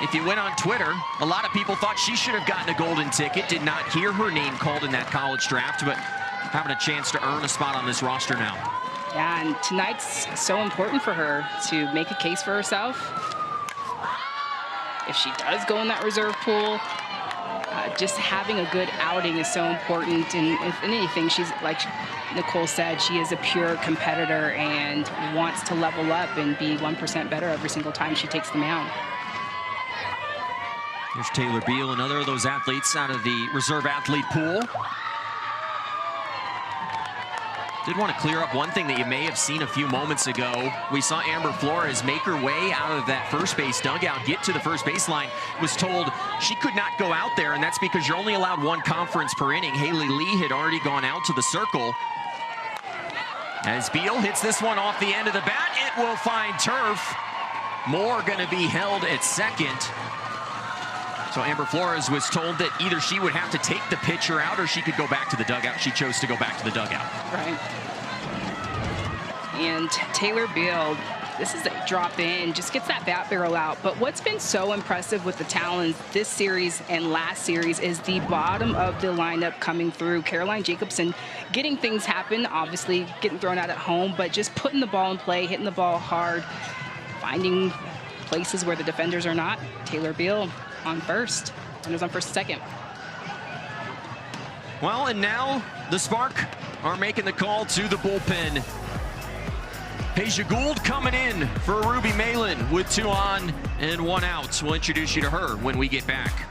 if you went on Twitter, a lot of people thought she should have gotten a golden ticket. Did not hear her name called in that college draft, but having a chance to earn a spot on this roster now. Yeah, and tonight's so important for her to make a case for herself. If she does go in that reserve pool, just having a good outing is so important. And if anything, she's, like Nicole said, she is a pure competitor and wants to level up and be 1% better every single time she takes the mound. Here's Taylor Beal, another of those athletes out of the reserve athlete pool. Did want to clear up one thing that you may have seen a few moments ago. We saw Amber Flores make her way out of that first base dugout, get to the first baseline, was told she could not go out there, and that's because you're only allowed one conference per inning. Haley Lee had already gone out to the circle. As Beal hits this one off the end of the bat, it will find turf. Moore going to be held at second. So Amber Flores was told that either she would have to take the pitcher out or she could go back to the dugout. She chose to go back to the dugout. Right. And Taylor Beal, this is a drop in, just gets that bat barrel out. But what's been so impressive with the Talons this series and last series is the bottom of the lineup coming through. Caroline Jacobson getting things happen, obviously getting thrown out at home, but just putting the ball in play, hitting the ball hard, finding places where the defenders are not. Taylor Beal on first, runners on first and second. Well, and now the Spark are making the call to the bullpen. Peja Gould coming in for Ruby Malin with 2 on and 1 out. We'll introduce you to her when we get back.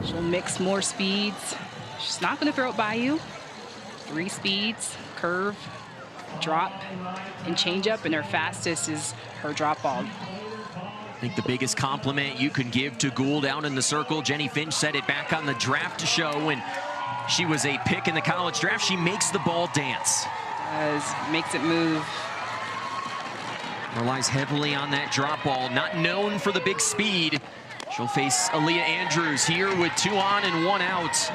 She'll mix more speeds. She's not going to throw it by you. 3 speeds, curve, drop, and change up, and her fastest is her drop ball. I think the biggest compliment you can give to Gould out in the circle, Jenny Finch said it back on the draft show when she was a pick in the college draft. She makes the ball dance. Makes it move. Relies heavily on that drop ball, not known for the big speed. She'll face Aaliyah Andrews here with 2 on and 1 out.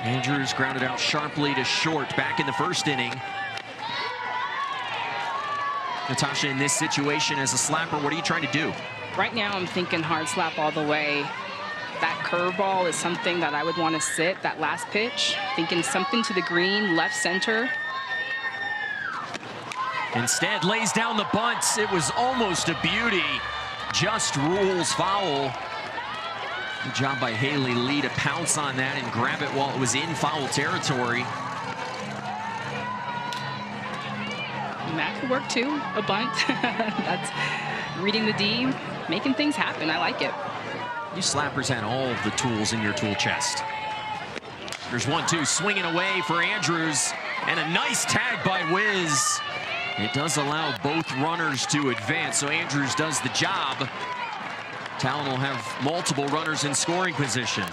Andrews grounded out sharply to short back in the first inning. Natasha, in this situation as a slapper, what are you trying to do? Right now I'm thinking hard slap all the way. That curveball is something that I would want to sit, that last pitch. Thinking something to the green, left center. Instead, lays down the bunt. It was almost a beauty. Just rules foul. Good job by Haley Lee to pounce on that and grab it while it was in foul territory. And that could work too, a bunt. That's reading the D, making things happen. I like it. You slappers had all of the tools in your tool chest. There's 1-2 swinging away for Andrews, and a nice tag by Wiz. It does allow both runners to advance, so Andrews does the job. Talon will have multiple runners in scoring position.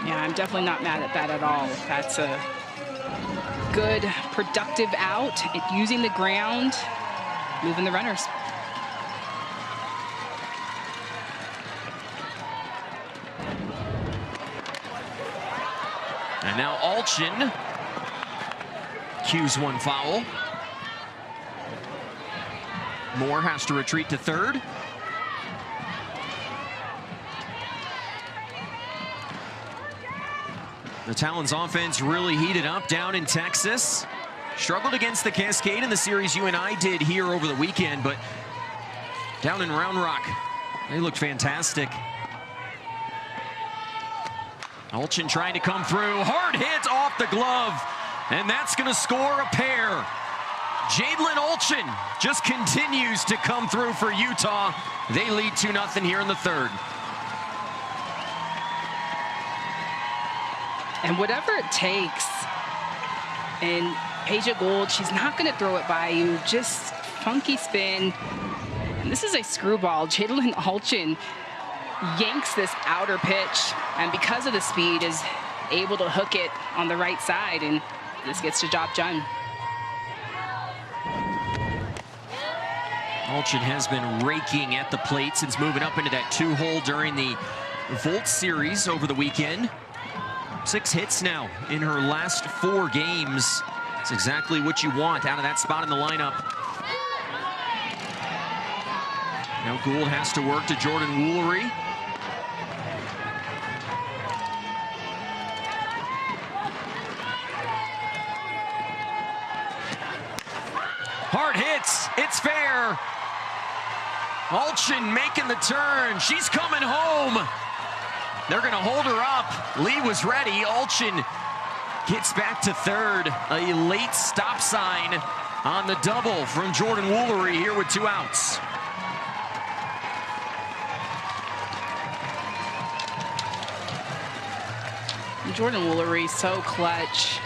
Yeah, I'm definitely not mad at that at all. That's a good, productive out. Using the ground, moving the runners. And now Alchin cues 1 foul. Moore has to retreat to third. The Talons offense really heated up down in Texas. Struggled against the Cascade in the series you and I did here over the weekend, but down in Round Rock, they looked fantastic. Alchin trying to come through. Hard hit off the glove, and that's going to score a pair. Jadlyn Alchin just continues to come through for Utah. They lead 2-0 here in the third. And whatever it takes, and Peja Gould, she's not going to throw it by you. Just funky spin. And this is a screwball. Jadlyn Alchin yanks this outer pitch, and because of the speed, is able to hook it on the right side, and this gets the job done. Alchin has been raking at the plate since moving up into that 2-hole during the Volt series over the weekend. 6 hits now in her last 4 games. It's exactly what you want out of that spot in the lineup. Now Gould has to work to Jordan Woolery. Hard hits. It's fair. Alchin making the turn. She's coming home. They're going to hold her up. Lee was ready. Alchin gets back to third. A late stop sign on the double from Jordan Woolery here with 2 outs. Jordan Woolery so clutch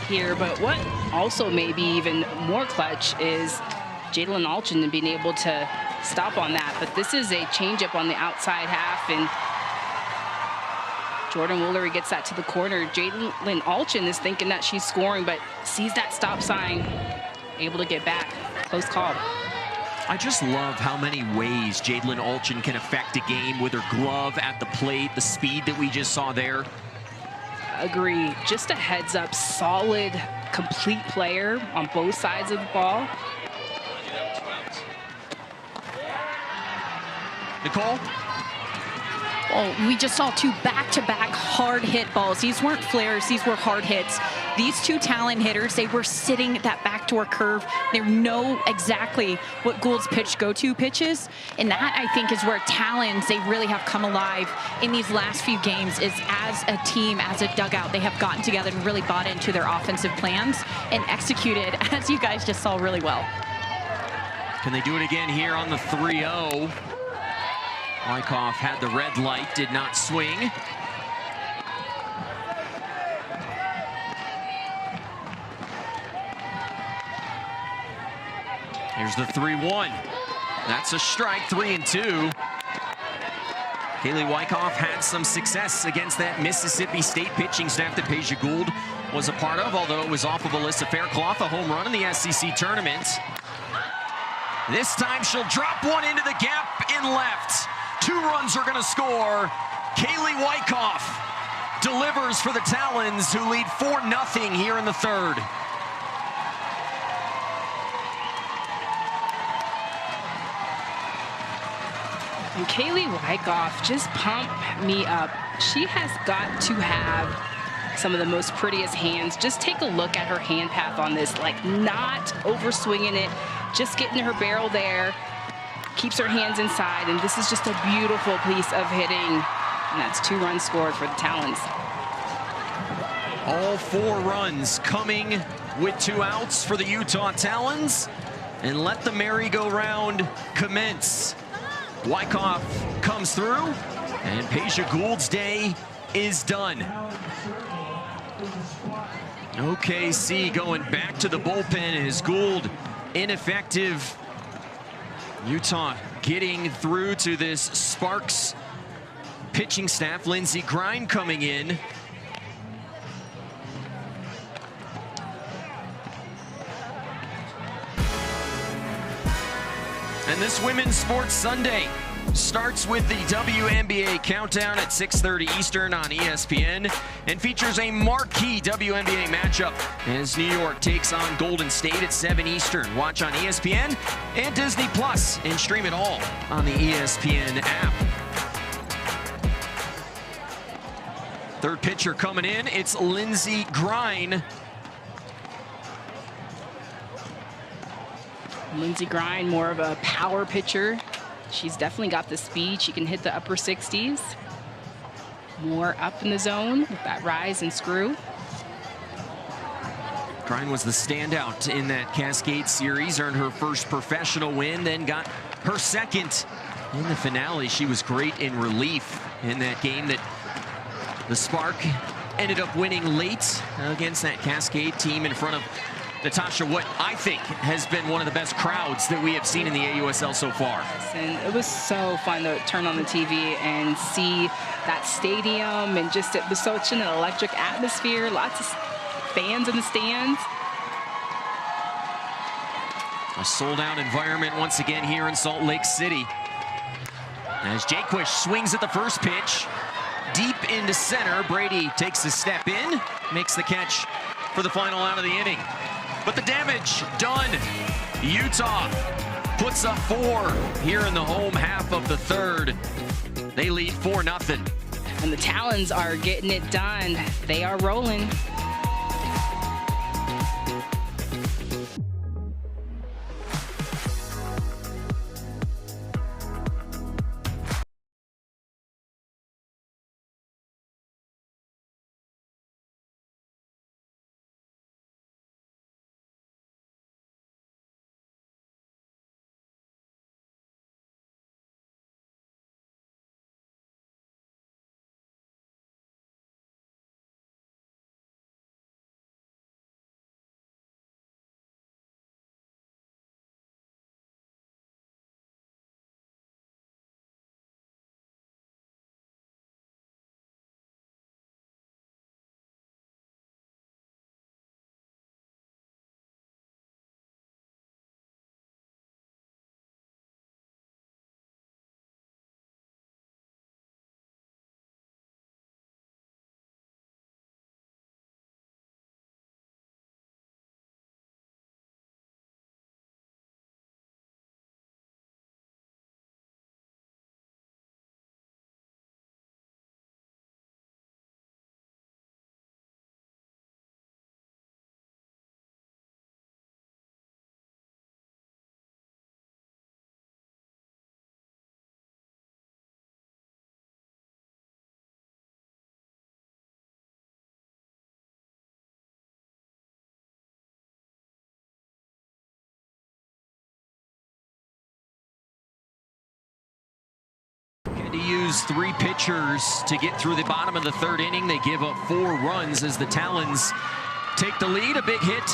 here, but what also may be even more clutch is Jalen Alchin being able to stop on that. But this is a changeup on the outside half, and Jordan Woolery gets that to the corner. Jalen Alchin is thinking that she's scoring, but sees that stop sign, able to get back. Close call. I just love how many ways Jalen Alchin can affect a game with her glove at the plate, the speed that we just saw there. Agree. Just a heads up, solid, complete player on both sides of the ball. Nicole? Oh, we just saw 2 back-to-back hard hit balls. These weren't flares, these were hard hits. These 2 Talon hitters, they were sitting at that backdoor curve. They know exactly what Gould's go-to pitch is. And that, I think, is where Talons, they really have come alive in these last few games, is as a team, as a dugout, they have gotten together and really bought into their offensive plans and executed, as you guys just saw, really well. Can they do it again here on the 3-0? Wyckoff had the red light, did not swing. Here's the 3-1. That's a strike, 3-2. Kaylee Wyckoff had some success against that Mississippi State pitching staff that Peja Gould was a part of, although it was off of Alyssa Faircloth, a home run in the SEC tournament. This time she'll drop one into the gap in left. 2 runs are going to score. Kaylee Wyckoff delivers for the Talons, who lead 4-0 here in the third. And Kaylee Wyckoff, just pump me up. She has got to have some of the most prettiest hands. Just take a look at her hand path on this, like not over swinging it, just getting her barrel there. Keeps her hands inside, and this is just a beautiful piece of hitting. And that's 2 runs scored for the Talons. All 4 runs coming with 2 outs for the Utah Talons. And let the merry-go-round commence. Wyckoff comes through, and Peja Gould's day is done. OKC going back to the bullpen as Gould ineffective. Utah getting through to this Sparks pitching staff. Lindsey Grine coming in. And this Women's Sports Sunday starts with the WNBA countdown at 6:30 Eastern on ESPN and features a marquee WNBA matchup as New York takes on Golden State at 7 Eastern. Watch on ESPN and Disney Plus and stream it all on the ESPN app. Third pitcher coming in, it's Lindsey Grine. Lindsey Grine, more of a power pitcher. She's definitely got the speed. She can hit the upper 60s. More up in the zone with that rise and screw. Grine was the standout in that Cascade series, earned her first professional win, then got her second in the finale. She was great in relief in that game that the Spark ended up winning late against that Cascade team in front of Natasha, what I think has been one of the best crowds that we have seen in the AUSL so far. And it was so fun to turn on the TV and see that stadium, and just it was such an electric atmosphere, lots of fans in the stands. A sold-out environment once again here in Salt Lake City. As Jaquish swings at the first pitch, deep into center, Brady takes a step in, makes the catch for the final out of the inning. But the damage done. Utah puts up 4 here in the home half of the third. They lead 4-0. And the Talons are getting it done. They are rolling. Had to use 3 pitchers to get through the bottom of the 3rd inning. They give up 4 runs as the Talons take the lead. A big hit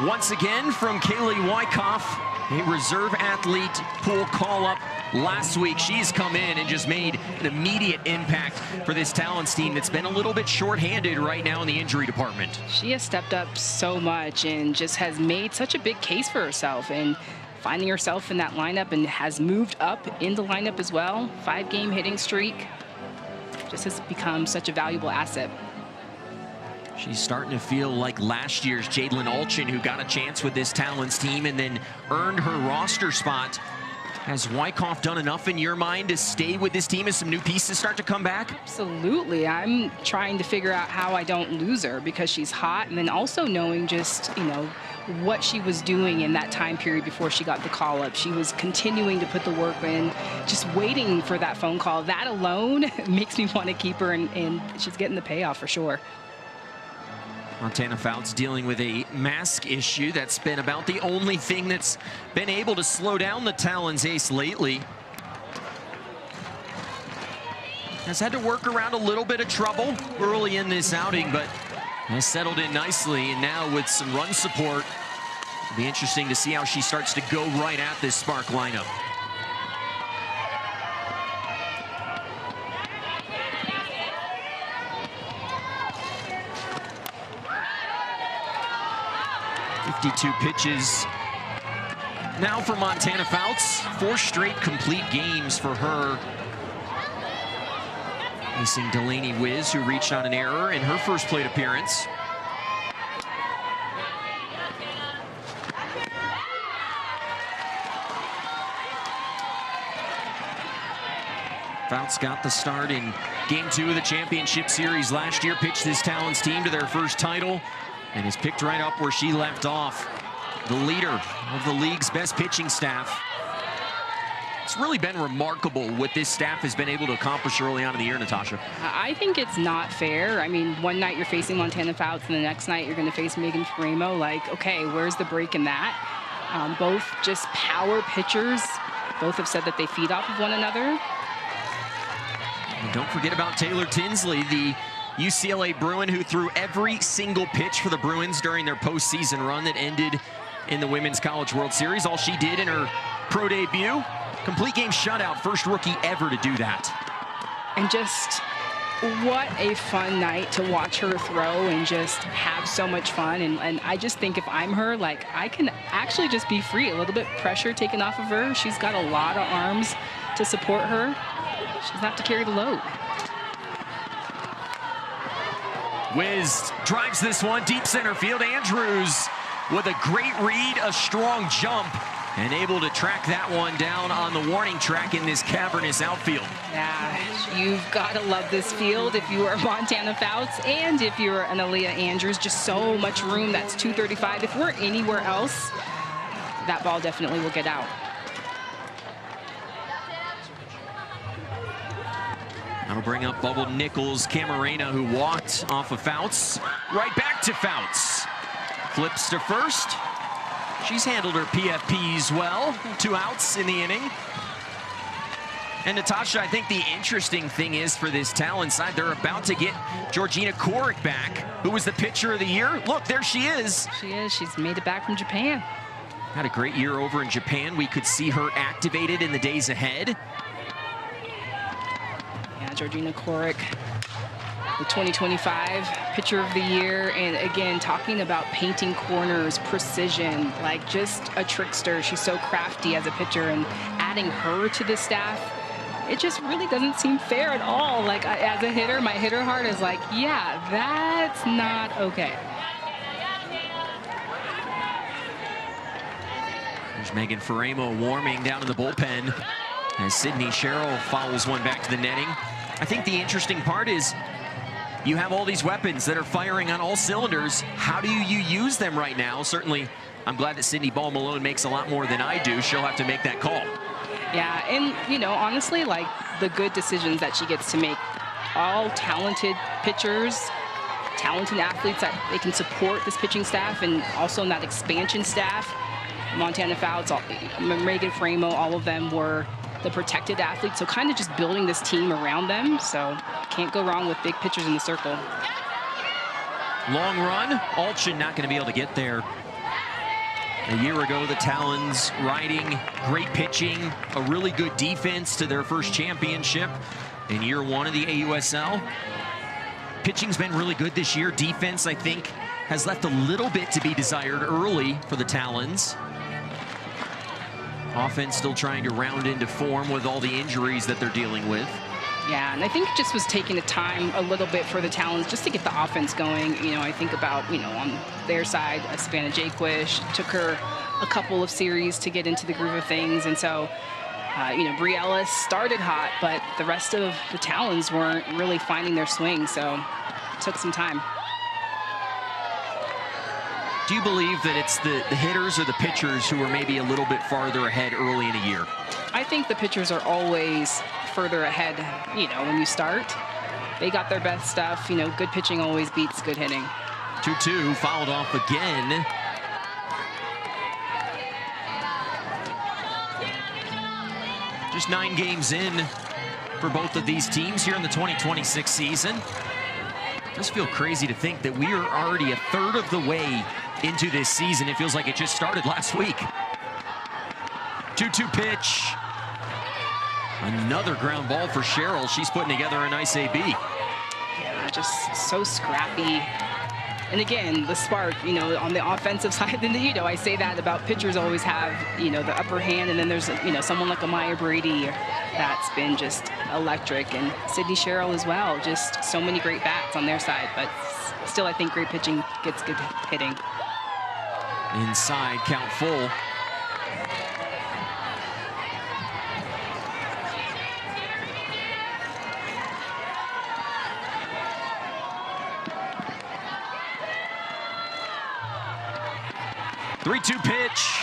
once again from Kaylee Wyckoff, a reserve athlete pool call-up last week. She's come in and just made an immediate impact for this Talons team that's been a little bit shorthanded right now in the injury department. She has stepped up so much and just has made such a big case for herself, and finding herself in that lineup, and has moved up in the lineup as well. 5-game hitting streak. Just has become such a valuable asset. She's starting to feel like last year's Jadlyn Alchin, who got a chance with this Talons team and then earned her roster spot. Has Wyckoff done enough in your mind to stay with this team as some new pieces start to come back? Absolutely. I'm trying to figure out how I don't lose her, because she's hot, and then also knowing just, you know, what she was doing in that time period before she got the call up. She was continuing to put the work in, just waiting for that phone call. That alone makes me want to keep her, and she's getting the payoff for sure. Montana Fouts dealing with a mask issue. That's been about the only thing that's been able to slow down the Talons ace lately. Has had to work around a little bit of trouble early in this outing, but has settled in nicely, and now with some run support, it'll be interesting to see how she starts to go right at this Spark lineup. .52 pitches now for Montana Fouts. 4 straight complete games for her. Facing Delaney Wiz, who reached on an error in her first plate appearance. Fouts got the start in Game 2 of the championship series last year, pitched this Talons team to their first title, and has picked right up where she left off. The leader of the league's best pitching staff. It's really been remarkable what this staff has been able to accomplish early on in the year, Natasha. I think it's not fair. I mean, one night you're facing Montana Fouts, and the next night you're going to face Megan Faremo. Like, okay, where's the break in that? Both just power pitchers. Both have said that they feed off of one another. And don't forget about Taylor Tinsley, the UCLA Bruin, who threw every single pitch for the Bruins during their postseason run that ended in the Women's College World Series. All she did in her pro debut, complete game shutout, first rookie ever to do that. And just what a fun night to watch her throw and just have so much fun. And I just think if I'm her, like, I can actually just be free. A little bit pressure taken off of her. She's got a lot of arms to support her. She doesn't have to carry the load. Wiz drives this one deep center field. Andrews with a great read, a strong jump, and able to track that one down on the warning track in this cavernous outfield. Yeah, you've got to love this field if you are Montana Fouts and if you're an Aaliyah Andrews. Just so much room. That's 235. If we're anywhere else, that ball definitely will get out. That'll bring up Bubble Nichols, Camarena, who walked off of Fouts. Right back to Fouts. Flips to first. She's handled her PFPs well. 2 outs in the inning. And Natasha, I think the interesting thing is for this Talons side, they're about to get Georgina Korick back, who was the pitcher of the year. Look, there she is. She is. She's made it back from Japan. Had a great year over in Japan. We could see her activated in the days ahead. Georgina Korick, the 2025 Pitcher of the Year. And again, talking about painting corners, precision, like just a trickster. She's so crafty as a pitcher, and adding her to the staff, it just really doesn't seem fair at all. Like, as a hitter, my hitter heart is like, yeah, that's not okay. There's Megan Faremo warming down in the bullpen as Sydney Sherrill fouls one back to the netting. I think the interesting part is you have all these weapons that are firing on all cylinders. How do you use them right now? Certainly, I'm glad that Sydney Ball Malone makes a lot more than I do. She'll have to make that call. Yeah, and, you know, honestly, like, the good decisions that she gets to make. All talented pitchers, talented athletes that they can support this pitching staff, and also in that expansion staff. Montana Fouts, Megan Faremo, all of them were the protected athletes. So kind of just building this team around them. So can't go wrong with big pitchers in the circle. Long run. Alchin not going to be able to get there. A year ago, the Talons riding great pitching, a really good defense to their first championship in year 1 of the AUSL. Pitching's been really good this year. Defense, I think, has left a little bit to be desired early for the Talons. Offense still trying to round into form with all the injuries that they're dealing with. Yeah, and I think it just was taking the time a little bit for the Talons just to get the offense going. You know, I think about, you know, on their side, Savannah Jaquish took her a couple of series to get into the groove of things. And so, you know, Brie Ellis started hot, but the rest of the Talons weren't really finding their swing. So it took some time. Do you believe that it's the hitters or the pitchers who are maybe a little bit farther ahead early in a year? I think the pitchers are always further ahead, you know, when you start. They got their best stuff. You know, good pitching always beats good hitting. 2-2, fouled off again. Just 9 games in for both of these teams here in the 2026 season. Just feel crazy to think that we are already a third of the way into this season. It feels like it just started last week. 2-2 pitch. Another ground ball for Cheryl. She's putting together a nice AB. Yeah, just so scrappy. And again, the spark, you know, on the offensive side, then, you know, I say that about pitchers always have, you know, the upper hand, and then there's, you know, someone like a Maya Brady that's been just electric, and Sydney Sherrill as well. Just so many great bats on their side, but still I think great pitching gets good hitting. Inside, count full. Three-two pitch.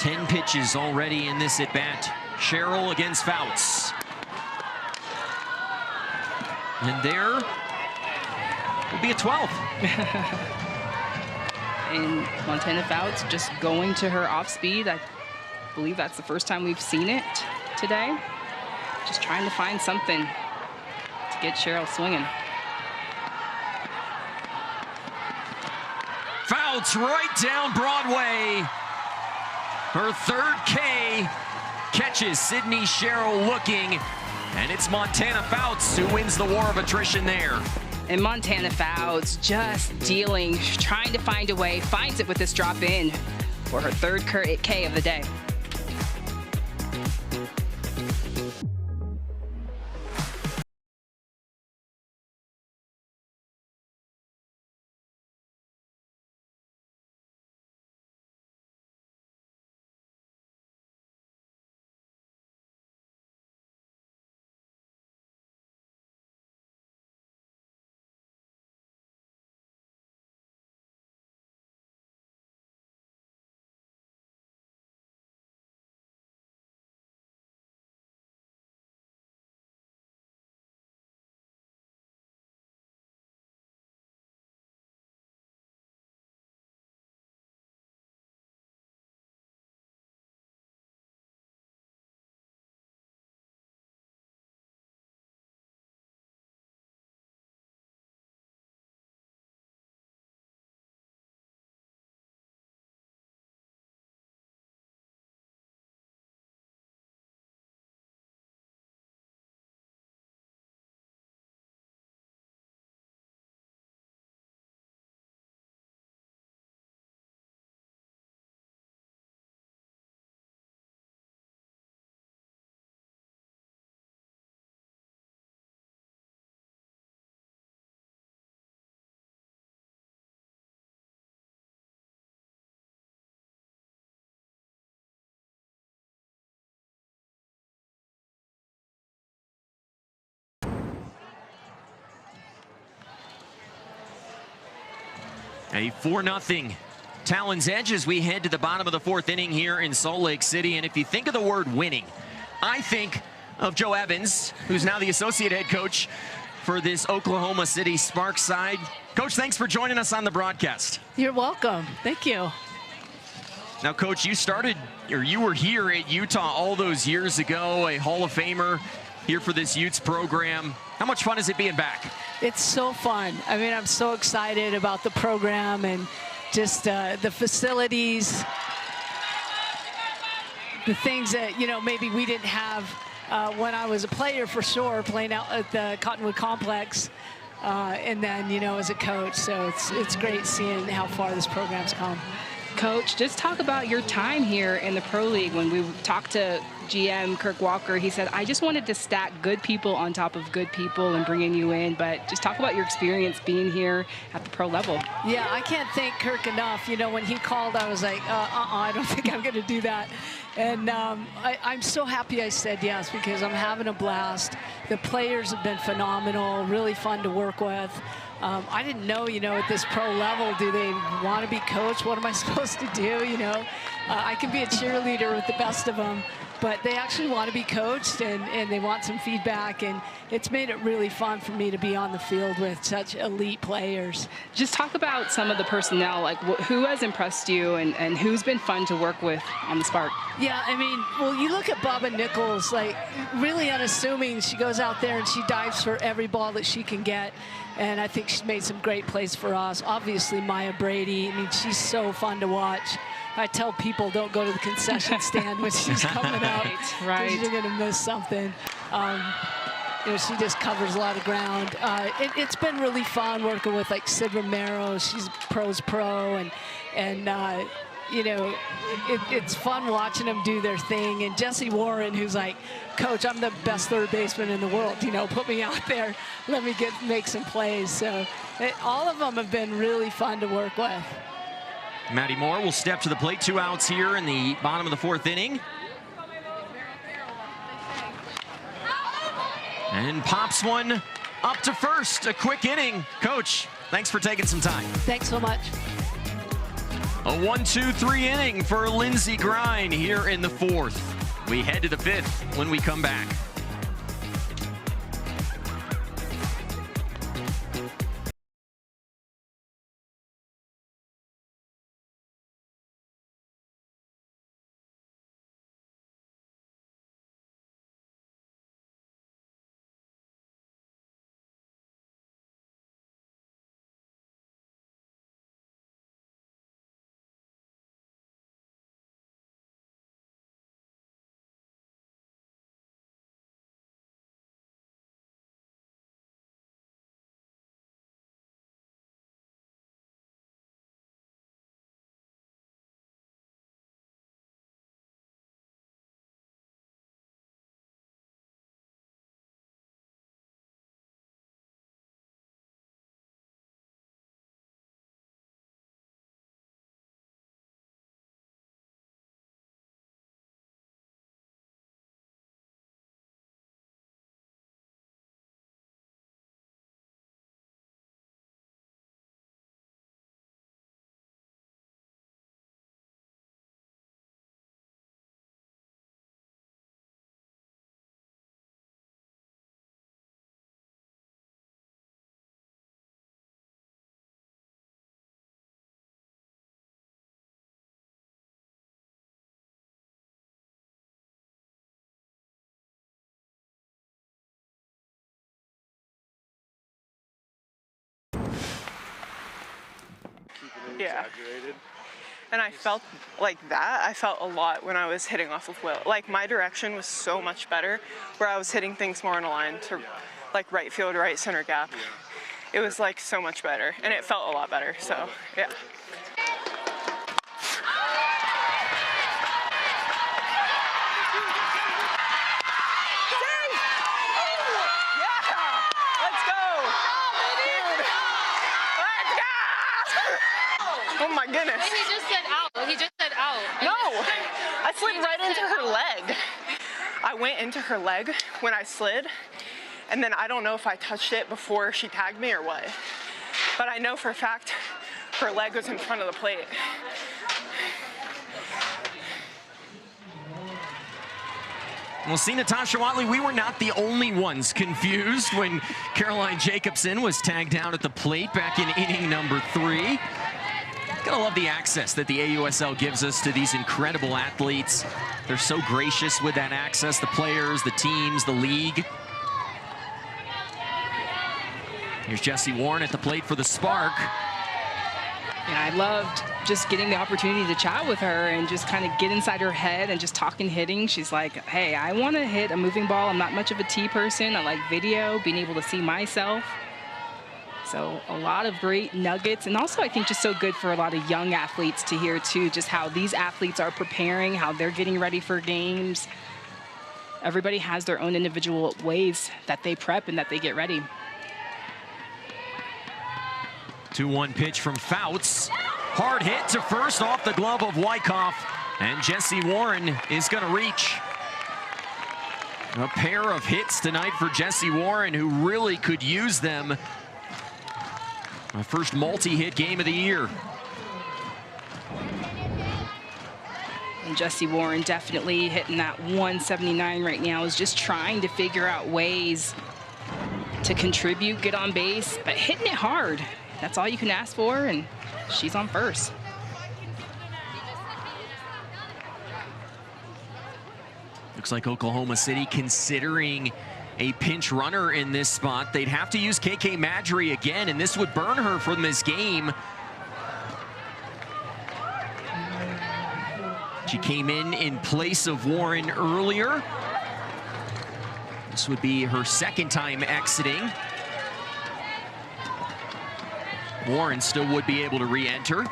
Ten pitches already in this at-bat. Cheryl against Fouts. And there will be a 12th. And Montana Fouts just going to her off speed. I believe that's the first time we've seen it today. Just trying to find something to get Cheryl swinging. Fouts right down Broadway. Her third K catches Sydney Sherrill looking, and it's Montana Fouts who wins the war of attrition there. And Montana Fouts just dealing, trying to find a way, finds it with this drop in for her third K of the day. A 4-0 Talons edge as we head to the bottom of the 4th inning here in Salt Lake City. And if you think of the word winning, I think of Joe Evans, who's now the associate head coach for this Oklahoma City Sparks side. Coach, thanks for joining us on the broadcast. You're welcome. Thank you. Now, Coach, you were here at Utah all those years ago, a Hall of Famer here for this Utes program. How much fun is it being back? It's so fun. I mean, I'm so excited about the program and just the facilities, the things that, you know, maybe we didn't have when I was a player, for sure, playing out at the Cottonwood Complex, and then, you know, as a coach. So it's great seeing how far this program's come. Coach, just talk about your time here in the Pro League. When we talked to GM Kirk Walker, he said, I just wanted to stack good people on top of good people and bringing you in, but just talk about your experience being here at the pro level. Yeah, I can't thank Kirk enough. You know, when he called, I was like, I don't think I'm going to do that. And I'm so happy I said yes, because I'm having a blast. The players have been phenomenal, really fun to work with. I didn't know, you know, at this pro level, do they want to be coached? What am I supposed to do? You know, I can be a cheerleader with the best of them, but they actually want to be coached, and they want some feedback, and it's made it really fun for me to be on the field with such elite players. Just talk about some of the personnel, like who has impressed you and who's been fun to work with on the Spark. Yeah, I mean, well, you look at Bubba Nichols, like really unassuming. She goes out there and she dives for every ball that she can get. And I think she's made some great plays for us. Obviously, Maya Brady, I mean, she's so fun to watch. I tell people don't go to the concession stand when she's coming up. Right. You're going to miss something. You know, she just covers a lot of ground. It's been really fun working with, like, Sid Romero. She's pro's pro. And you know, it's fun watching them do their thing. And Jesse Warren, who's like, Coach, I'm the best third baseman in the world. You know, put me out there. Let me make some plays. So all of them have been really fun to work with. Maddie Moore will step to the plate. 2 outs here in the bottom of the 4th inning. And pops one up to first. A quick inning. Coach, thanks for taking some time. Thanks so much. A 1-2-3 inning for Lindsey Grine here in the 4th. We head to the 5th when we come back. Yeah. And I felt like that. I felt a lot when I was hitting off of Will. Like, my direction was so much better, where I was hitting things more in a line to, like, right field, right center gap. It was, like, so much better, and it felt a lot better, so, yeah. Oh my goodness. But he just said out. He just said out. No, I slid right into her leg. I went into her leg when I slid, and then I don't know if I touched it before she tagged me or what. But I know for a fact her leg was in front of the plate. Well, see, Natasha Watley, we were not the only ones confused when Caroline Jacobson was tagged down at the plate back in inning number 3. Gotta love the access that the AUSL gives us to these incredible athletes. They're so gracious with that access, the players, the teams, the league. Here's Jessie Warren at the plate for the Spark. Yeah, I loved just getting the opportunity to chat with her and just kind of get inside her head and just talking hitting. She's like, hey, I want to hit a moving ball. I'm not much of a tee person. I like video, being able to see myself. So a lot of great nuggets, and also I think just so good for a lot of young athletes to hear too, just how these athletes are preparing, how they're getting ready for games. Everybody has their own individual ways that they prep and that they get ready. 2-1 pitch from Fouts. Hard hit to first off the glove of Wyckoff, and Jessie Warren is going to reach. A pair of hits tonight for Jessie Warren, who really could use them. My first multi-hit game of the year. And Jessie Warren definitely hitting that 179 right now, is just trying to figure out ways to contribute, get on base, but hitting it hard. That's all you can ask for, and she's on first. Looks like Oklahoma City considering a pinch runner in this spot. They'd have to use KK Madry again, and this would burn her from this game. She came in place of Warren earlier. This would be her second time exiting. Warren still would be able to re-enter.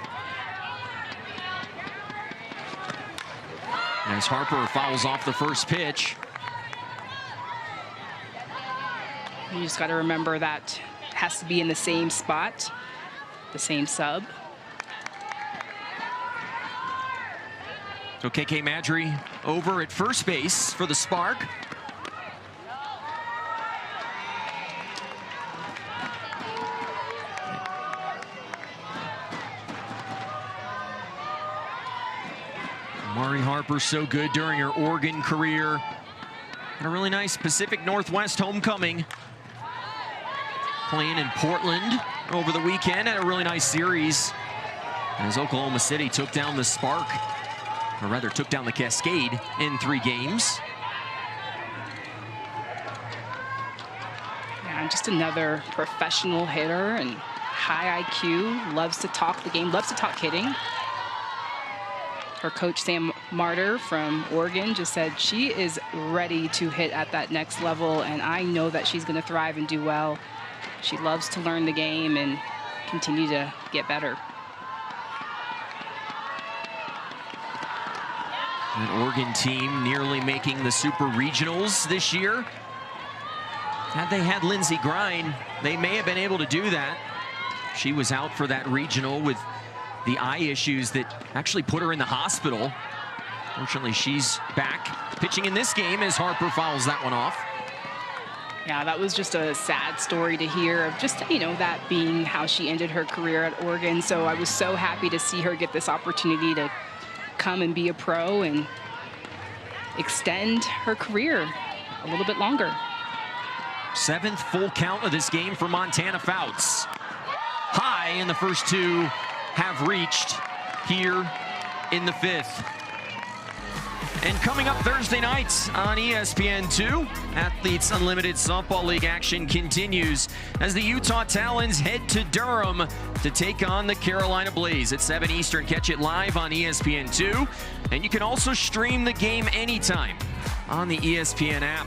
As Harper fouls off the first pitch. You just got to remember that has to be in the same spot, the same sub. So KK Madry over at first base for the Spark. Mari Harper so good during her Oregon career. And a really nice Pacific Northwest homecoming. Playing in Portland over the weekend, had a really nice series as Oklahoma City took down the Spark, or rather took down the Cascade in 3 games. Yeah, just another professional hitter and high IQ, loves to talk the game, loves to talk hitting. Her coach, Sam Martyr from Oregon, just said she is ready to hit at that next level, and I know that she's going to thrive and do well. She loves to learn the game and continue to get better. An Oregon team nearly making the Super Regionals this year. Had they had Lindsey Grine, they may have been able to do that. She was out for that regional with the eye issues that actually put her in the hospital. Fortunately, she's back pitching in this game as Harper fouls that one off. Yeah, that was just a sad story to hear of just, you know, that being how she ended her career at Oregon. So I was so happy to see her get this opportunity to come and be a pro and extend her career a little bit longer. 7th full count of this game for Montana Fouts. High, in the first 2 have reached here in the 5th. And coming up Thursday nights on ESPN2, Athletes Unlimited Softball League action continues as the Utah Talons head to Durham to take on the Carolina Blaze at 7 Eastern. Catch it live on ESPN2, and you can also stream the game anytime on the ESPN app.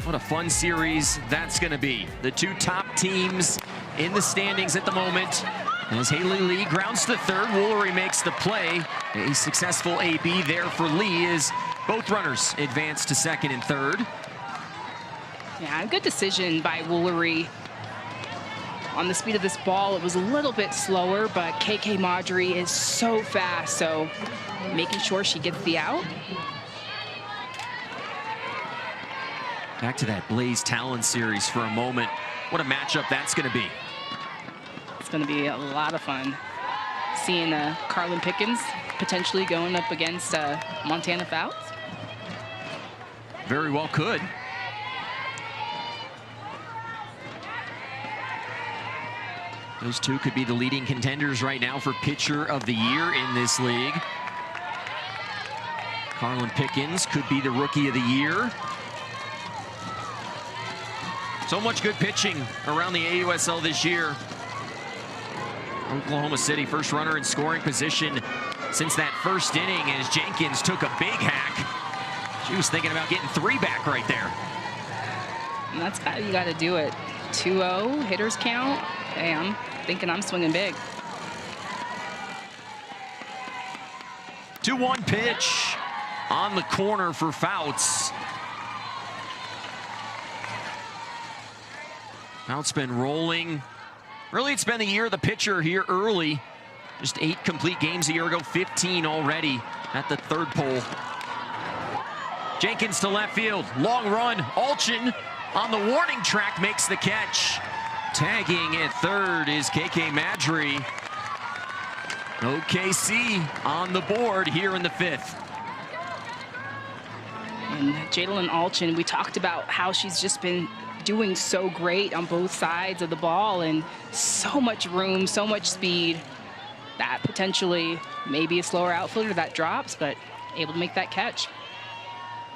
What a fun series that's going to be. The 2 top teams in the standings at the moment. As Haley Lee grounds to third, Woolery makes the play. A successful AB there for Lee as both runners advance to second and third. Yeah, a good decision by Woolery. On the speed of this ball, it was a little bit slower, but KK Madry is so fast, so making sure she gets the out. Back to that Blaze Talon series for a moment. What a matchup that's going to be. It's going to be a lot of fun seeing Carlin Pickens potentially going up against Montana Fouts. very well could. Those two could be the leading contenders right now for pitcher of the year in this league. Carlin Pickens could be the rookie of the year. So much good pitching around the AUSL this year. Oklahoma City, first runner in scoring position since that first inning as Jenkins took a big hack. She was thinking about getting 3 back right there. And that's how you got to do it. 2-0, hitters count. Hey, I'm thinking I'm swinging big. 2-1 pitch on the corner for Fouts. Fouts been rolling. Really, it's been the year of the pitcher here early. Just 8 complete games a year ago, 15 already at the third pole. Jenkins to left field, long run. Alchin on the warning track makes the catch. Tagging at third is KK Madry. OKC on the board here in the 5th. And Jadalyn Alchin, we talked about how she's just been doing so great on both sides of the ball, and so much room, so much speed. That potentially maybe a slower outfielder that drops, but able to make that catch.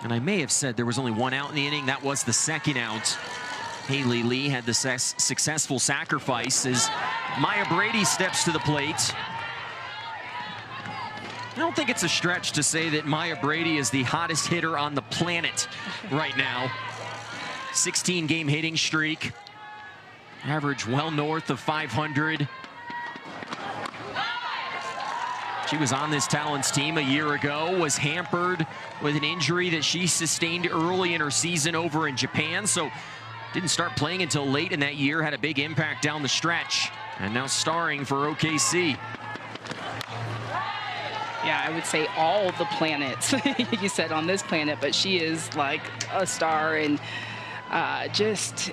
And I may have said there was only 1 out in the inning. That was the 2nd out. Haley Lee had the successful sacrifice as Maya Brady steps to the plate. I don't think it's a stretch to say that Maya Brady is the hottest hitter on the planet right now. 16-game hitting streak. Average well north of 500. She was on this Talons team a year ago, was hampered with an injury that she sustained early in her season over in Japan, so didn't start playing until late in that year, had a big impact down the stretch, and now starring for OKC. Yeah, I would say all the planets, you said on this planet, but she is like a star and just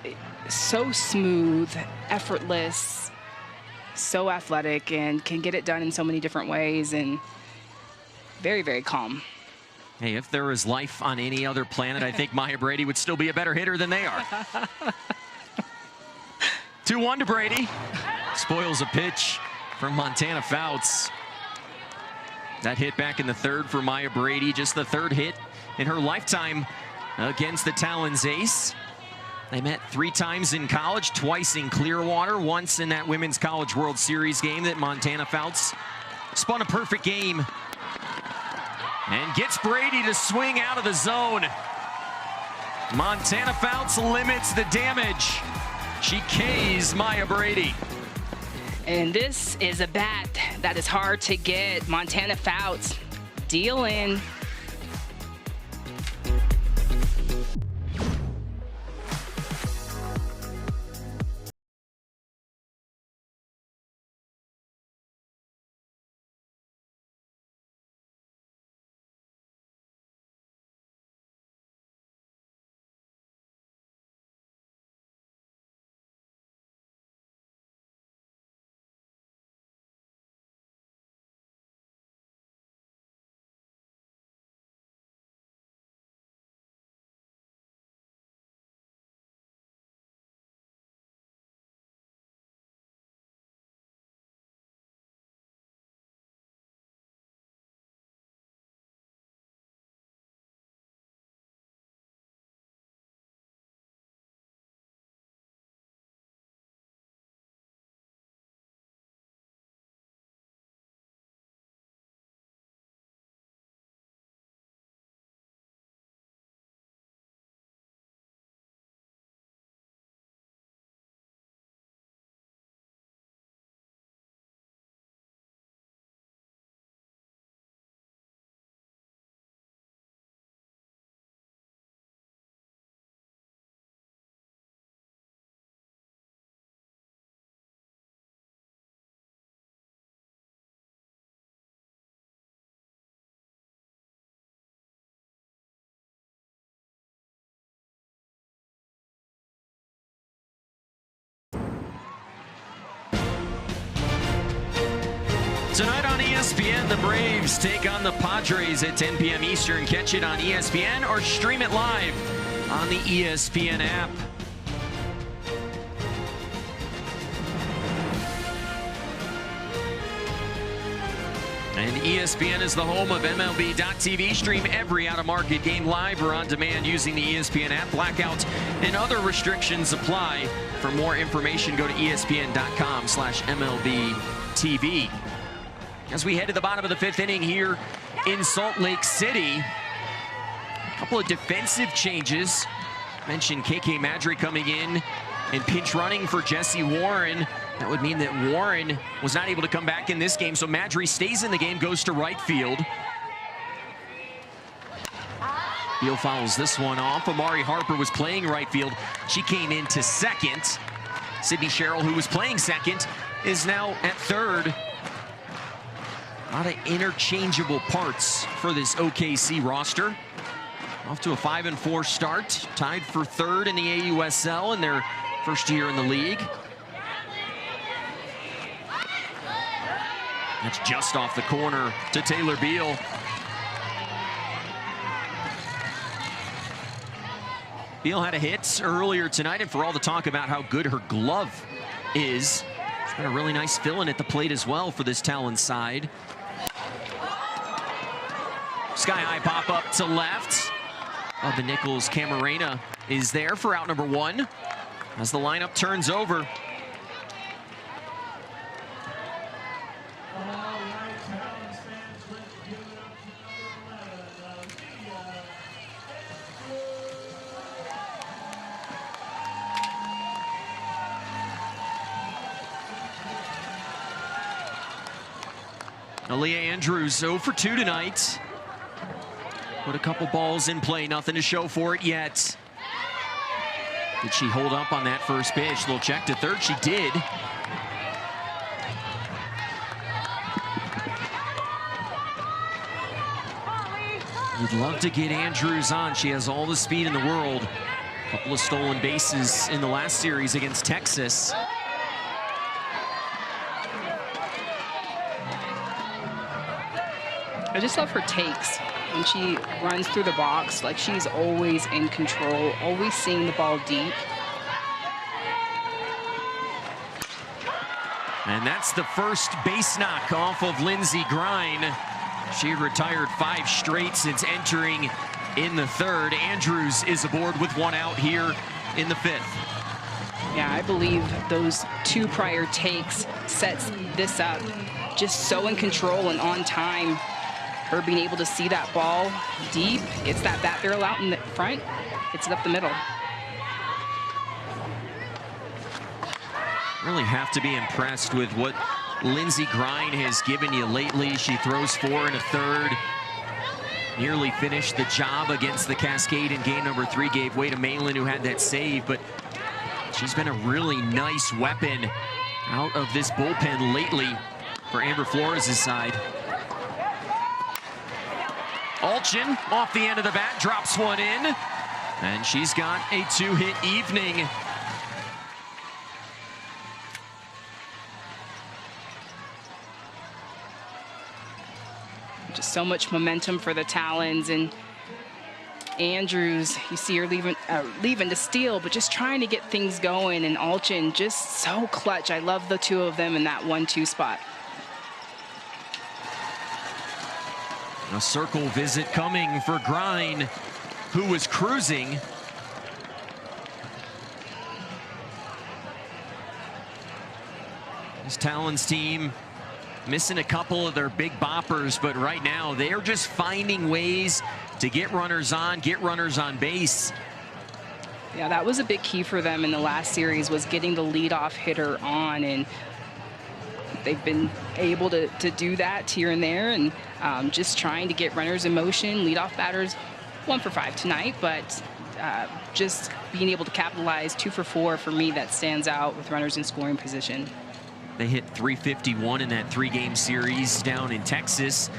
so smooth, effortless, so athletic, and can get it done in so many different ways, and very, very calm. Hey, if there is life on any other planet, I think Maya Brady would still be a better hitter than they are. 2-1 to Brady. Spoils a pitch from Montana Fouts. That hit back in the 3rd for Maya Brady, just the 3rd hit in her lifetime against the Talons ace. They met 3 times in college, twice in Clearwater, once in that Women's College World Series game that Montana Fouts spun a perfect game and gets Brady to swing out of the zone. Montana Fouts limits the damage. She Ks Maya Brady. And this is a bat that is hard to get. Montana Fouts dealing. Tonight on ESPN, the Braves take on the Padres at 10 p.m. Eastern. Catch it on ESPN or stream it live on the ESPN app. And ESPN is the home of MLB.tv. Stream every out-of-market game live or on demand using the ESPN app. Blackouts and other restrictions apply. For more information, go to ESPN.com/MLB.tv. As we head to the bottom of the 5th inning here in Salt Lake City, a couple of defensive changes. Mentioned KK Madry coming in and pinch running for Jesse Warren. That would mean that Warren was not able to come back in this game, so Madry stays in the game, goes to right field. Beal fouls this one off. Amari Harper was playing right field. She came into second. Sydney Sherrill, who was playing second, is now at third. A lot of interchangeable parts for this OKC roster. Off to a 5-4 start, tied for third in the AUSL in their first year in the league. That's just off the corner to Taylor Beal. Beal had a hit earlier tonight, and for all the talk about how good her glove is, she's got a really nice fill-in at the plate as well for this Talons side. Sky-high pop-up to left. The Nichols Camarena is there for out number 1 as the lineup turns over. Aaliyah Andrews 0 for 2 tonight. Put a couple balls in play, nothing to show for it yet. Did she hold up on that first pitch? Little check to third, she did. You'd love to get Andrews on. She has all the speed in the world. A couple of stolen bases in the last series against Texas. I just love her takes when she runs through the box. Like, she's always in control, always seeing the ball deep. And that's the first base knock off of Lindsey Grine. She had retired 5 straight since entering in the 3rd. Andrews is aboard with 1 out here in the 5th. Yeah, I believe those 2 prior takes sets this up. Just so in control and on time. Her being able to see that ball deep, gets that bat barrel out in the front, hits it up the middle. Really have to be impressed with what Lindsey Grine has given you lately. She throws 4 1/3. Nearly finished the job against the Cascade in game number 3. Gave way to Malin, who had that save, but she's been a really nice weapon out of this bullpen lately for Amber Flores' side. Alchin off the end of the bat, drops 1 in, and she's got a 2-hit evening. Just so much momentum for the Talons, and Andrews, you see her leaving to steal, but just trying to get things going, and Alchin just so clutch. I love the 2 of them in that 1-2 spot. A circle visit coming for Grine, who was cruising. This Talons team missing a couple of their big boppers, but right now they are just finding ways to get runners on base. Yeah, that was a big key for them in the last series, was getting the leadoff hitter on, and they've been able to do that here and there, and just trying to get runners in motion. Leadoff batters 1 for 5 tonight, but just being able to capitalize 2 for 4 for me, that stands out with runners in scoring position. They hit .351 in that 3-game series down in Texas.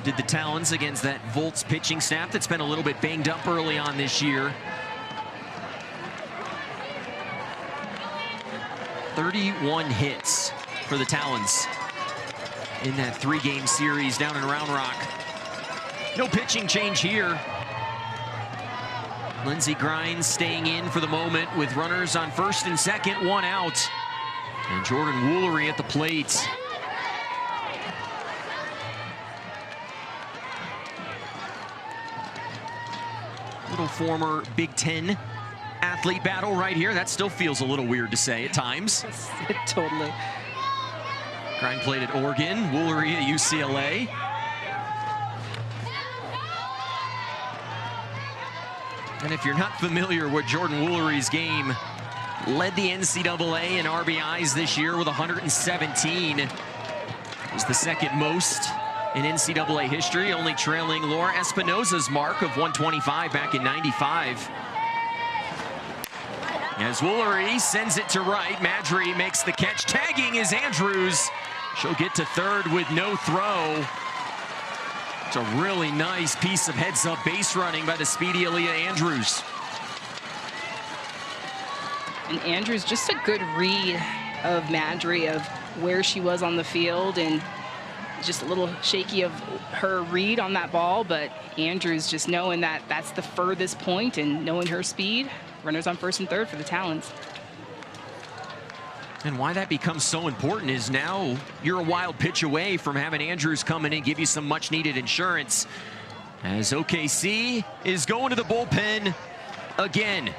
Did the Talons against that Volts pitching staff that's been a little bit banged up early on this year. 31 hits for the Talons. in that 3-game series down in Round Rock. No pitching change here. Lindsey Grimes staying in for the moment with runners on first and second, 1 out. And Jordan Woolery at the plate. Little former Big Ten athlete battle right here. That still feels a little weird to say at times. Totally. Grimes played at Oregon, Woolery at UCLA. And if you're not familiar with Jordan Woolery's game, led the NCAA in RBIs this year with 117. It was the second most in NCAA history, only trailing Laura Espinosa's mark of 125 back in '95. As Woolery sends it to right, Madry makes the catch. Tagging is Andrews. She'll get to third with no throw. It's a really nice piece of heads-up base running by the speedy Aaliyah Andrews. And Andrews, just a good read of Madry of where she was on the field, and just a little shaky of her read on that ball, but Andrews just knowing that that's the furthest point and knowing her speed. Runners on first and third for the Talons. And why that becomes so important is now you're a wild pitch away from having Andrews come in and give you some much needed insurance, as OKC is going to the bullpen again.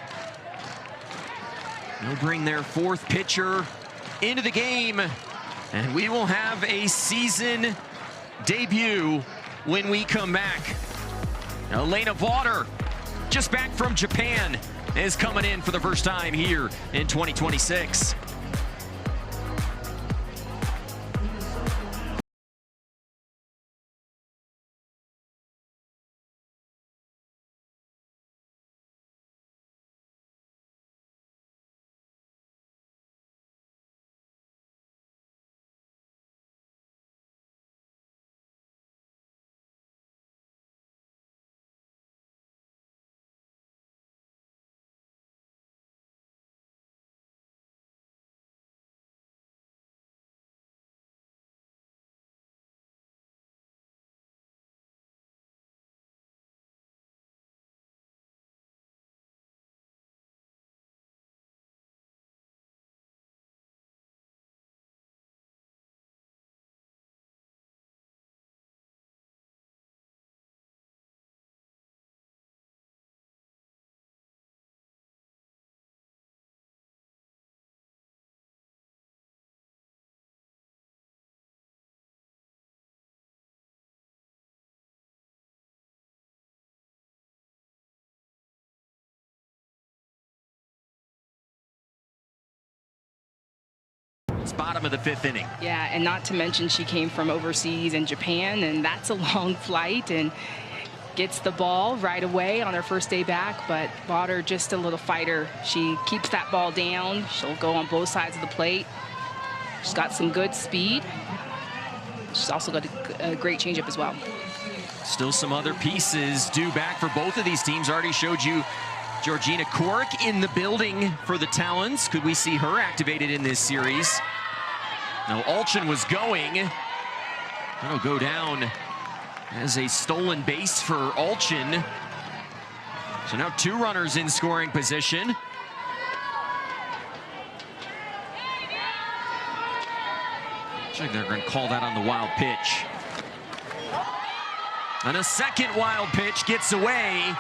They'll bring their 4th pitcher into the game, and we will have a season debut when we come back. Elena Vaughter, just back from Japan, is coming in for the first time here in 2026. Bottom of the 5th inning. Yeah, and not to mention she came from overseas in Japan, and that's a long flight, and gets the ball right away on her first day back. But Vaughter, just a little fighter. She keeps that ball down. She'll go on both sides of the plate. She's got some good speed. She's also got a great changeup as well. Still some other pieces due back for both of these teams. Already showed you Georgina Korik in the building for the Talons. Could we see her activated in this series? Now Alchin was going. That'll go down as a stolen base for Alchin. So now 2 runners in scoring position. Looks like they're going to call that on the wild pitch. And a second wild pitch gets away.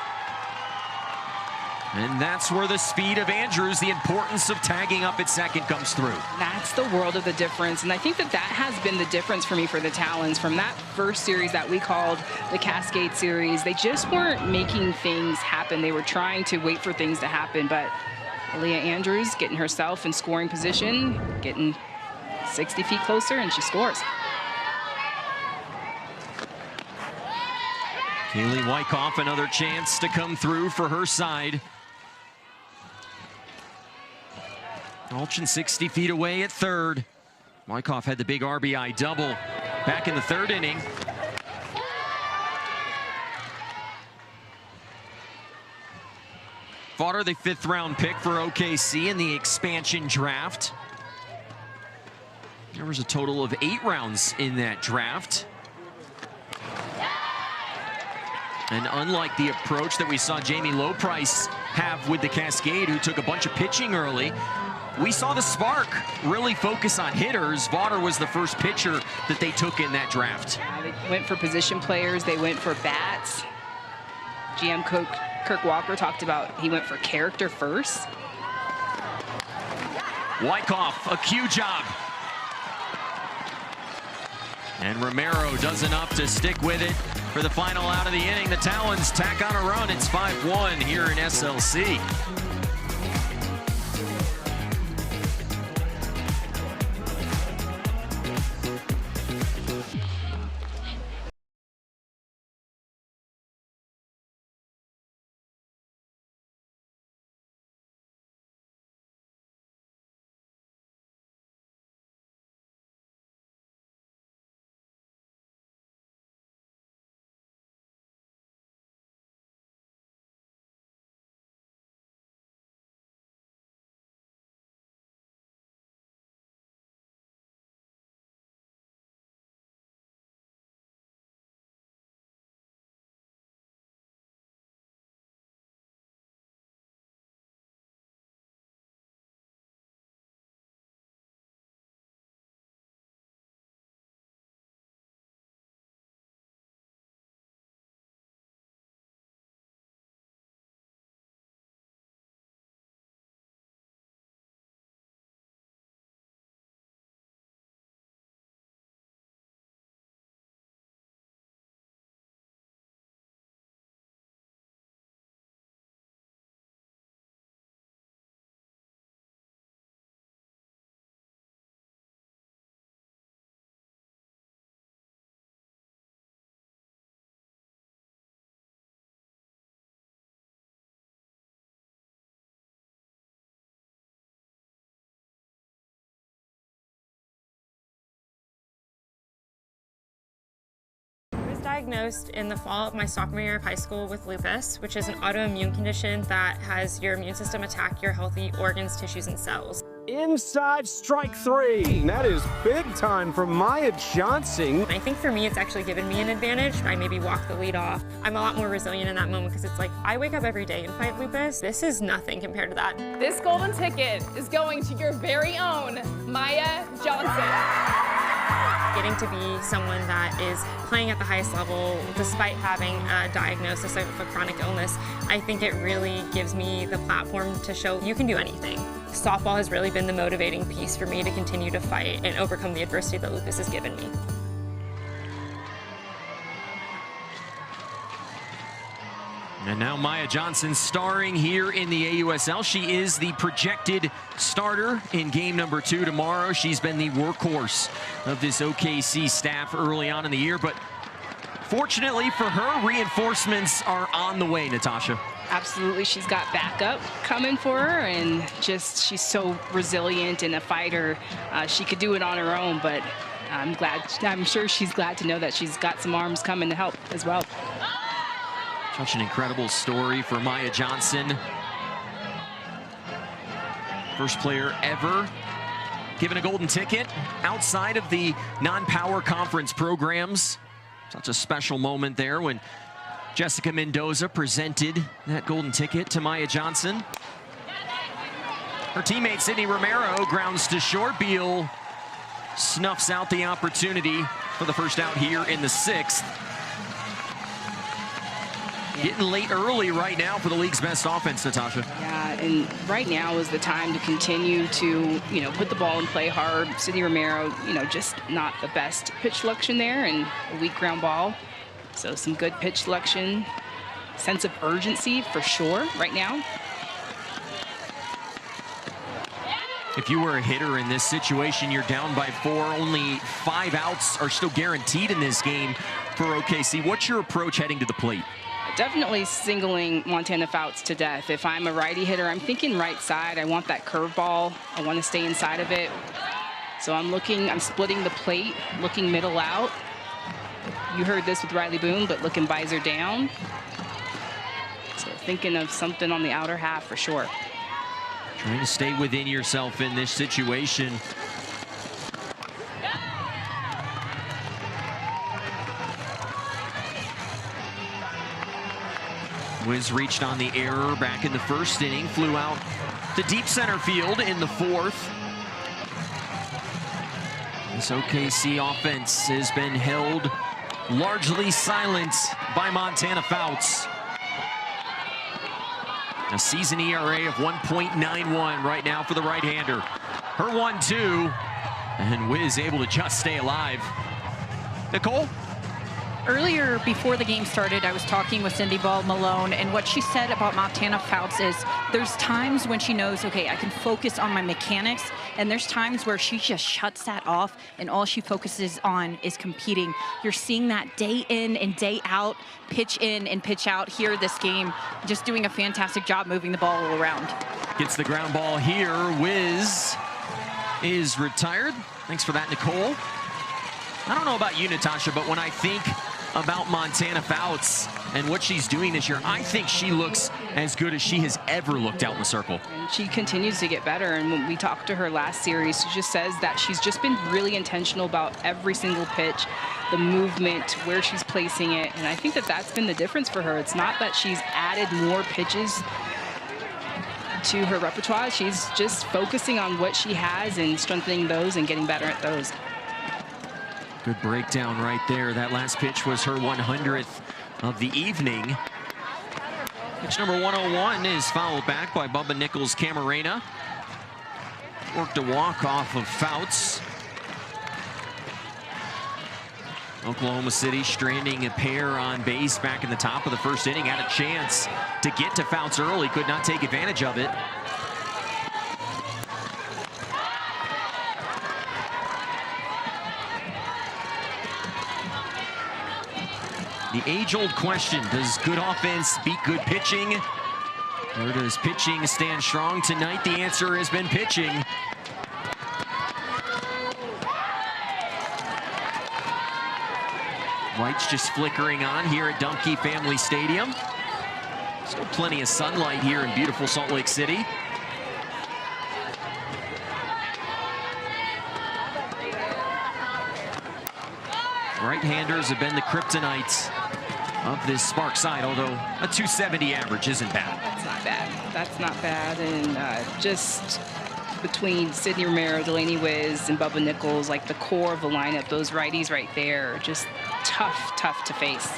And that's where the speed of Andrews, the importance of tagging up at second, comes through. That's the world of the difference. And I think that has been the difference for me for the Talons. From that first series that we called the Cascade series, they just weren't making things happen. They were trying to wait for things to happen. But Aaliyah Andrews getting herself in scoring position, getting 60 feet closer, and she scores. Kaylee Wyckoff, another chance to come through for her side. Alchin 60 feet away at third. Wyckoff had the big RBI double back in the 3rd inning. Vaughter, the 5th round pick for OKC in the expansion draft. There was a total of 8 rounds in that draft. And unlike the approach that we saw Jamie Loprice have with the Cascade, who took a bunch of pitching early, we saw the Spark really focus on hitters. Vaughter was the first pitcher that they took in that draft. They went for position players. They went for bats. GM Kirk Walker talked about he went for character first. Wyckoff, a cue job. And Romero does enough to stick with it for the final out of the inning. The Talons tack on a run. It's 5-1 here in SLC. Diagnosed in the fall of my sophomore year of high school with lupus, which is an autoimmune condition that has your immune system attack your healthy organs, tissues, and cells. Inside strike 3. That is big time from Maya Johnson. I think for me, it's actually given me an advantage. I maybe walk the lead off. I'm a lot more resilient in that moment because it's like, I wake up every day and fight lupus. This is nothing compared to that. This golden ticket is going to your very own Maya Johnson. Getting to be someone that is playing at the highest level despite having a diagnosis of a chronic illness, I think it really gives me the platform to show you can do anything. Softball has really been the motivating piece for me to continue to fight and overcome the adversity that lupus has given me. And now Maya Johnson starring here in the AUSL. She is the projected starter in game number 2 tomorrow. She's been the workhorse of this OKC staff early on in the year, but fortunately for her, reinforcements are on the way, Natasha. Absolutely, she's got backup coming for her, and just she's so resilient and a fighter. She could do it on her own, but I'm sure she's glad to know that she's got some arms coming to help as well. Such an incredible story for Maya Johnson. First player ever given a golden ticket outside of the non-power conference programs. Such a special moment there when Jessica Mendoza presented that golden ticket to Maya Johnson. Her teammate Sydney Romero grounds to short. Beal snuffs out the opportunity for the first out here in the 6th. Getting late early right now for the league's best offense, Natasha. Yeah, and right now is the time to continue to, put the ball and play hard. Sydney Romero, just not the best pitch selection there, and a weak ground ball. So some good pitch selection, sense of urgency for sure right now. If you were a hitter in this situation, you're down by 4. Only 5 outs are still guaranteed in this game for OKC. What's your approach heading to the plate? Definitely singling Montana Fouts to death. If I'm a righty hitter, I'm thinking right side. I want that curveball. I want to stay inside of it. So I'm splitting the plate, looking middle out. You heard this with Riley Boone, but looking visor down. So thinking of something on the outer half for sure. Trying to stay within yourself in this situation. Wiz reached on the error back in the first inning, flew out to deep center field in the fourth. This OKC offense has been held largely silent by Montana Fouts. A season ERA of 1.91 right now for the right-hander. Her 1-2, and Wiz able to just stay alive. Nicole? Earlier, before the game started, I was talking with Cindy Ball Malone, and what she said about Montana Fouts is there's times when she knows, okay, I can focus on my mechanics, and there's times where she just shuts that off, and all she focuses on is competing. You're seeing that day in and day out, pitch in and pitch out here this game, just doing a fantastic job moving the ball around. Gets the ground ball here. Wiz is retired. Thanks for that, Nicole. I don't know about you, Natasha, but when I think about Montana Fouts and what she's doing this year, I think she looks as good as she has ever looked out in the circle. And she continues to get better, and when we talked to her last series, she just says that she's just been really intentional about every single pitch, the movement, where she's placing it, and I think that that's been the difference for her. It's not that she's added more pitches to her repertoire, she's just focusing on what she has and strengthening those and getting better at those. Good breakdown right there. That last pitch was her 100th of the evening. Pitch number 101 is fouled back by Bubba Nichols Camarena. Worked a walk off of Fouts. Oklahoma City stranding a pair on base back in the top of the first inning. Had a chance to get to Fouts early, could not take advantage of it. The age-old question, does good offense beat good pitching? Or does pitching stand strong tonight? The answer has been pitching. Lights just flickering on here at Dumke Family Stadium. Still plenty of sunlight here in beautiful Salt Lake City. Right-handers have been the kryptonite of this Spark side, although a 270 average isn't bad. That's not bad. That's not bad. And just between Sydney Romero, Delaney Wiz, and Bubba Nichols, like the core of the lineup, those righties right there are just tough to face.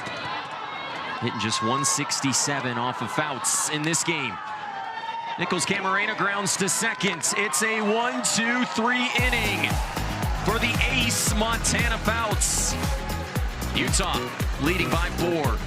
Hitting just 167 off of Fouts in this game. Nichols Camarena grounds to second. It's a 1-2-3 inning for the ace, Montana Fouts. Utah leading by 4.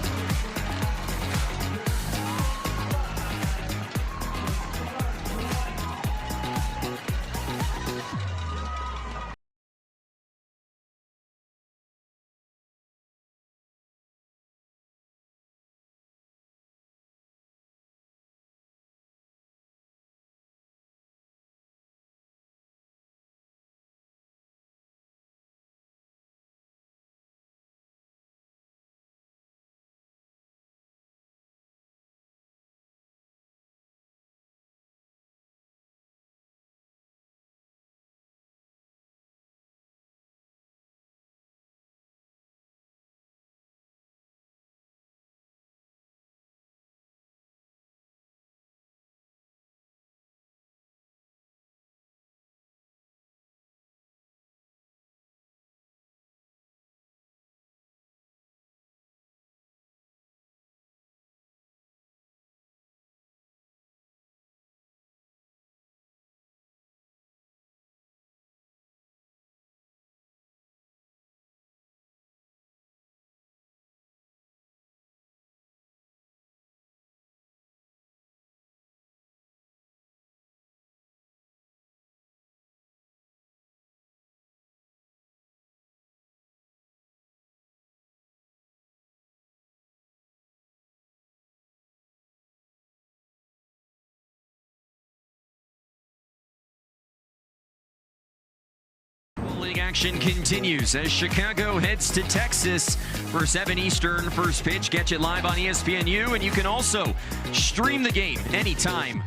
League action continues as Chicago heads to Texas for 7 Eastern. First pitch, catch it live on ESPNU, and you can also stream the game anytime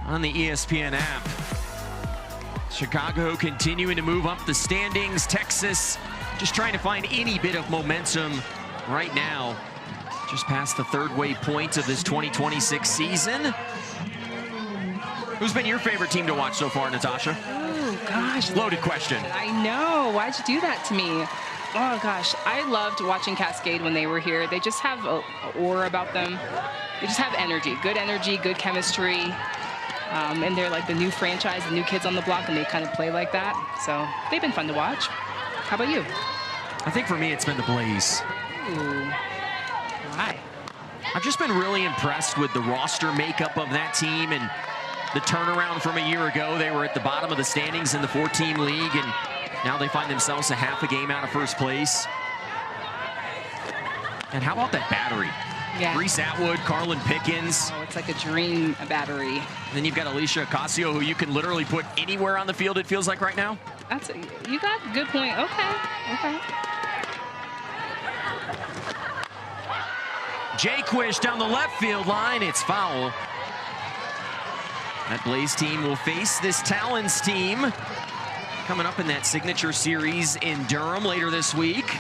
on the ESPN app. Chicago continuing to move up the standings. Texas just trying to find any bit of momentum right now. Just past the third waypoint of this 2026 season. Who's been your favorite team to watch so far, Natasha? Oh, gosh. Loaded question. I know. Why'd you do that to me? Oh, gosh. I loved watching Cascade when they were here. They just have an aura about them. They just have energy, good chemistry. And they're like the new franchise, the new kids on the block, and they kind of play like that. So they've been fun to watch. How about you? I think for me, it's been the Blaze. Ooh. Why? I've just been really impressed with the roster makeup of that team and the turnaround from a year ago. They were at the bottom of the standings in the 4-team league, and now they find themselves a half a game out of first place. And how about that battery? Yeah. Reese Atwood, Carlin Pickens. Oh, it's like a dream battery. And then you've got Alicia Ocasio, who you can literally put anywhere on the field, it feels like right now. You got a good point. Okay. Jaquish down the left field line. It's foul. That Blaze team will face this Talons team coming up in that signature series in Durham later this week.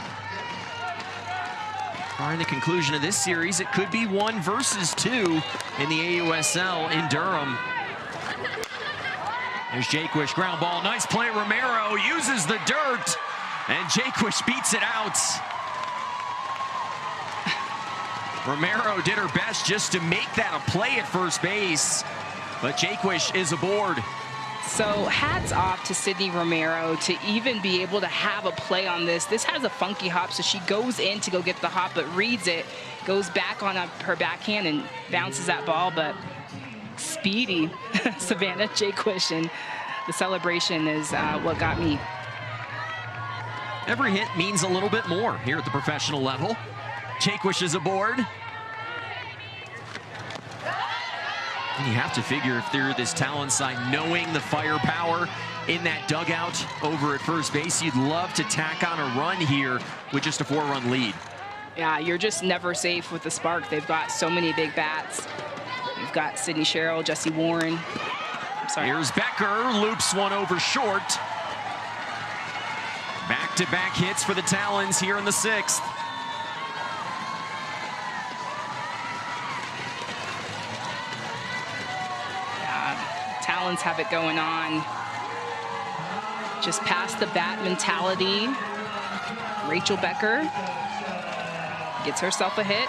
In the conclusion of this series, it could be 1 versus 2 in the AUSL in Durham. There's Jaquish, ground ball, nice play. Romero uses the dirt, and Jaquish beats it out. Romero did her best just to make that a play at first base, but Jaquish is aboard. So hats off to Sydney Romero to even be able to have a play on this. This has a funky hop, so she goes in to go get the hop, but reads it, goes back on her backhand and bounces that ball, but speedy Savannah Jaquish, and the celebration is what got me. Every hit means a little bit more here at the professional level. Jaquish is aboard. And you have to figure if they're this Talon side, knowing the firepower in that dugout over at first base, you'd love to tack on a run here with just a 4-run lead. Yeah, you're just never safe with the Spark. They've got so many big bats. You've got Sydney Sherrill, Jesse Warren. I'm sorry. Here's Becker, loops one over short. Back-to-back hits for the Talons here in the 6th. Talons have it going on. Just past the bat mentality. Rachel Becker gets herself a hit.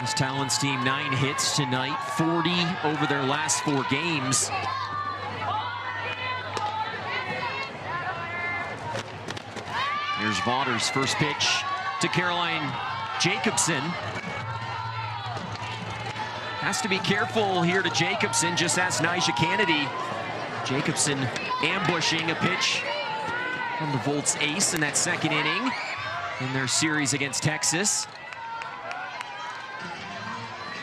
This Talons team, 9 hits tonight, 40 over their last 4 games. Here's Vaughters' first pitch to Caroline Jacobson. Has to be careful here to Jacobson, just ask Nyjah Kennedy. Jacobson ambushing a pitch from the Volts ace in that 2nd inning in their series against Texas.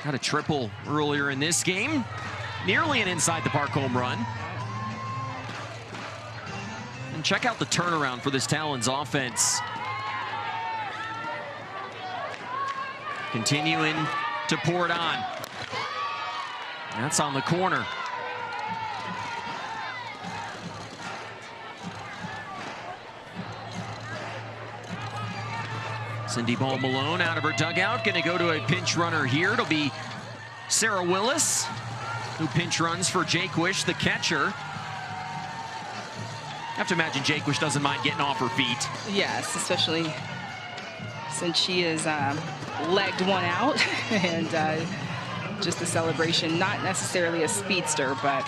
Got a triple earlier in this game. Nearly an inside the park home run. And check out the turnaround for this Talons offense. Continuing to pour it on. That's on the corner. Cindy Ball Malone out of her dugout, gonna go to a pinch runner here. It'll be Sarah Willis, who pinch runs for Jaquish, the catcher. I have to imagine Jaquish doesn't mind getting off her feet. Yes, especially since she has legged one out and just a celebration, not necessarily a speedster, but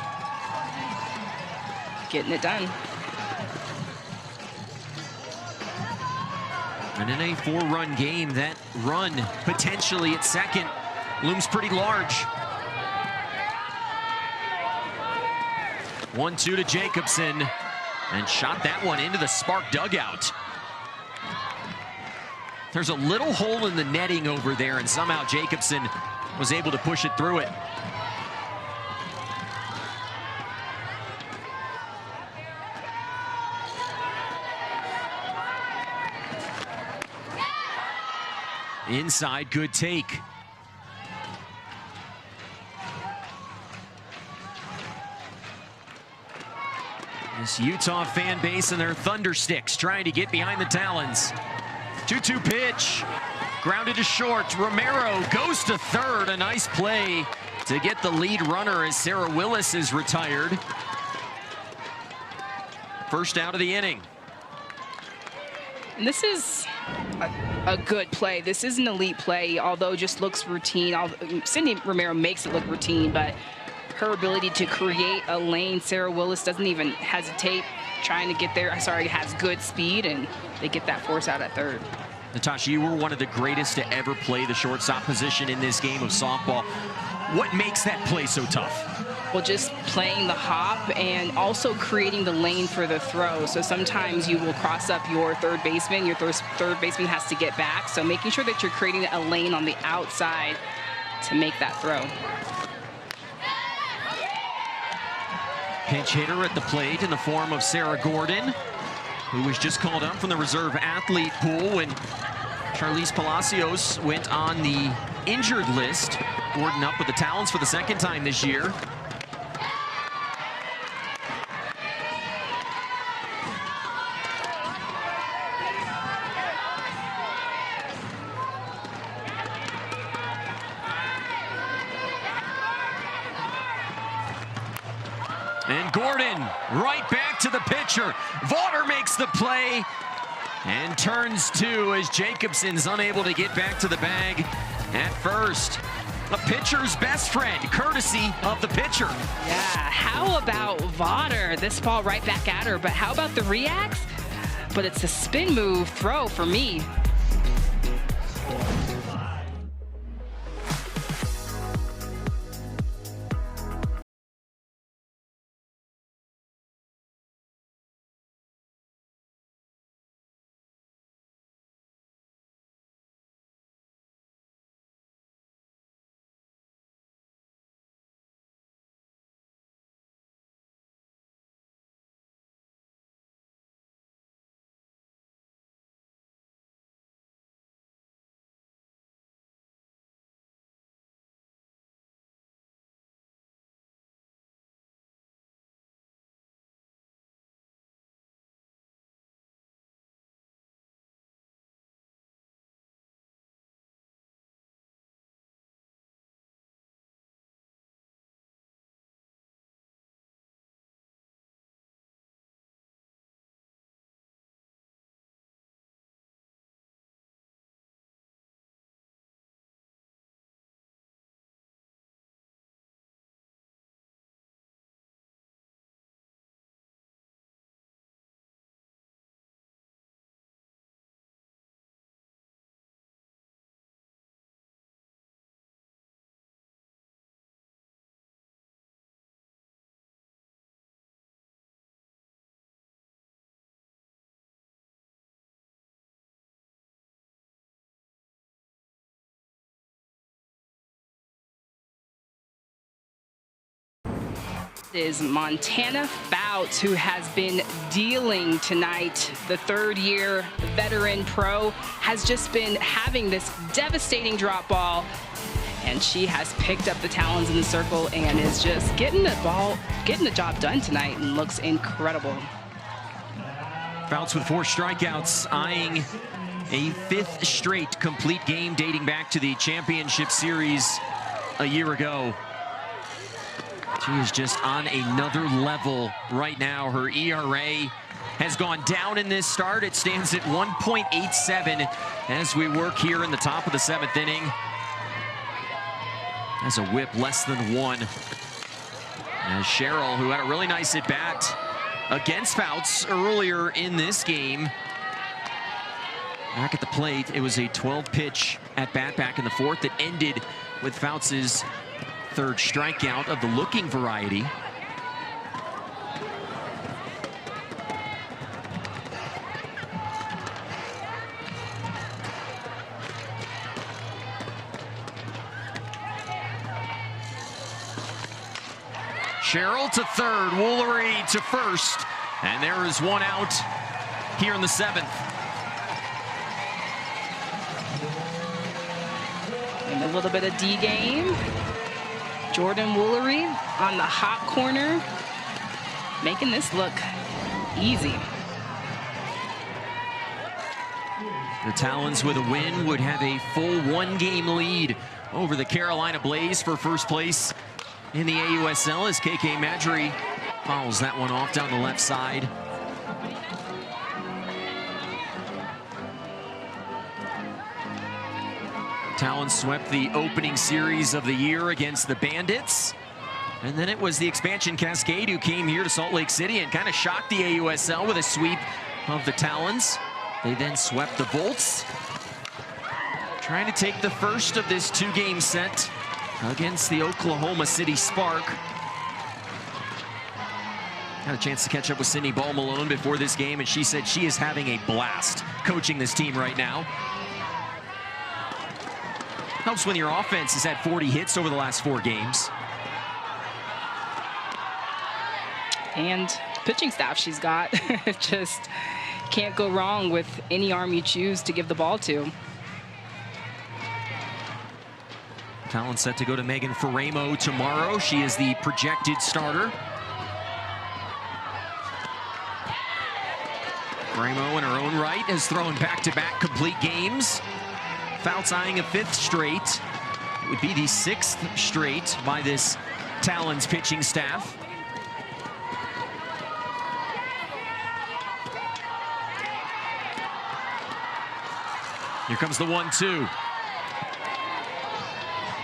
getting it done. And in a 4-run game, that run potentially at 2nd looms pretty large. 1-2 to Jacobson, and shot that one into the Spark dugout. There's a little hole in the netting over there, and somehow Jacobson was able to push it through it. Inside, good take. This Utah fan base and their Thunder Sticks trying to get behind the Talons. 2-2 pitch. Grounded to short. Romero goes to third. A nice play to get the lead runner as Sarah Willis is retired. First out of the inning. And this is a good play. This is an elite play, although just looks routine. Sydney Romero makes it look routine, but her ability to create a lane, Sarah Willis doesn't even hesitate trying to get there. Has good speed, and they get that force out at third. Natasha, you were one of the greatest to ever play the shortstop position in this game of softball. What makes that play so tough? Well, just playing the hop and also creating the lane for the throw. So sometimes you will cross up your third baseman. Your third baseman has to get back. So making sure that you're creating a lane on the outside to make that throw. Pinch hitter at the plate in the form of Sarah Gordon, who was just called up from the reserve athlete pool when Charlize Palacios went on the injured list. Gordon up with the Talons for the second time this year. And Gordon right back to the pitcher. Vaughter makes the play and turns two as Jacobson's unable to get back to the bag at first. A pitcher's best friend, courtesy of the pitcher. Yeah, how about Vaughter? This ball right back at her, but how about the reacts? But it's a spin move throw for me. Is Montana Fouts, who has been dealing tonight. The third-year veteran pro has just been having this devastating drop ball, and she has picked up the Talons in the circle and is just getting the job done tonight and looks incredible. Fouts with 4 strikeouts, eyeing a 5th straight complete game dating back to the championship series a year ago. She is just on another level right now. Her ERA has gone down in this start. It stands at 1.87 as we work here in the top of the 7th inning. Has a whip less than 1. As Cheryl, who had a really nice at-bat against Fouts earlier in this game. Back at the plate, it was a 12-pitch at-bat back in the 4th that ended with Fouts' 3rd strikeout of the looking variety. Cheryl to 3rd, Woolery to 1st, and there is 1 out here in the 7th. And a little bit of D game. Jordan Woolery on the hot corner, making this look easy. The Talons with a win would have a full one-game lead over the Carolina Blaze for first place in the AUSL as KK Madry fouls that one off down the left side. Talons swept the opening series of the year against the Bandits. And then it was the expansion Cascade who came here to Salt Lake City and kind of shocked the AUSL with a sweep of the Talons. They then swept the Bolts, trying to take the first of this two-game set against the Oklahoma City Spark. Had a chance to catch up with Sydney Ball Malone before this game, and she said she is having a blast coaching this team right now. Helps when your offense has had 40 hits over the last 4 games. And pitching staff she's got. Just can't go wrong with any arm you choose to give the ball to. Talon set to go to Megan Faramo tomorrow. She is the projected starter. Faramo in her own right has thrown back-to-back complete games. Fouts eyeing a 5th straight. It would be the 6th straight by this Talons pitching staff. Here comes the 1-2.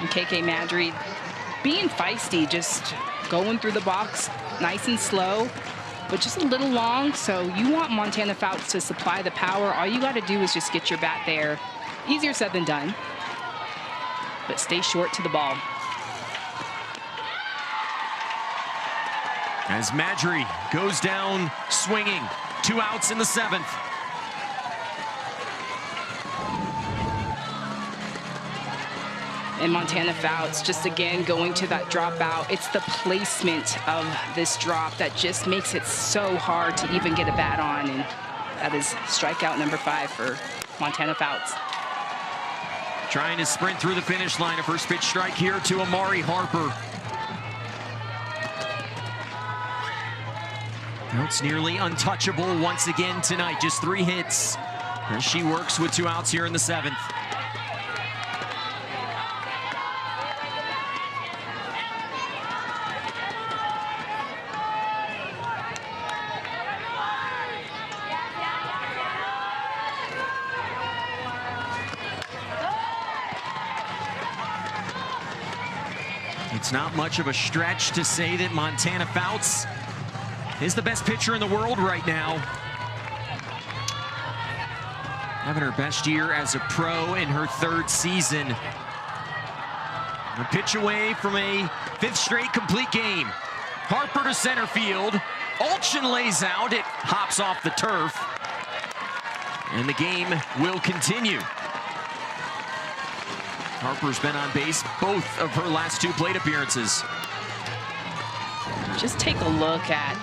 And KK Madry being feisty, just going through the box nice and slow, but just a little long. So you want Montana Fouts to supply the power. All you got to do is just get your bat there. Easier said than done, but stay short to the ball. As Madry goes down swinging, 2 outs in the 7th. And Montana Fouts just again going to that dropout. It's the placement of this drop that just makes it so hard to even get a bat on. And that is strikeout number 5 for Montana Fouts. Trying to sprint through the finish line. A first pitch strike here to Amari Harper. Fouts nearly untouchable once again tonight. Just 3 hits as she works with 2 outs here in the 7th. It's not much of a stretch to say that Montana Fouts is the best pitcher in the world right now. Having her best year as a pro in her 3rd season. A pitch away from a 5th straight complete game. Harper to center field. Olchen lays out. It hops off the turf. And the game will continue. Harper's been on base both of her last 2 plate appearances. Just take a look at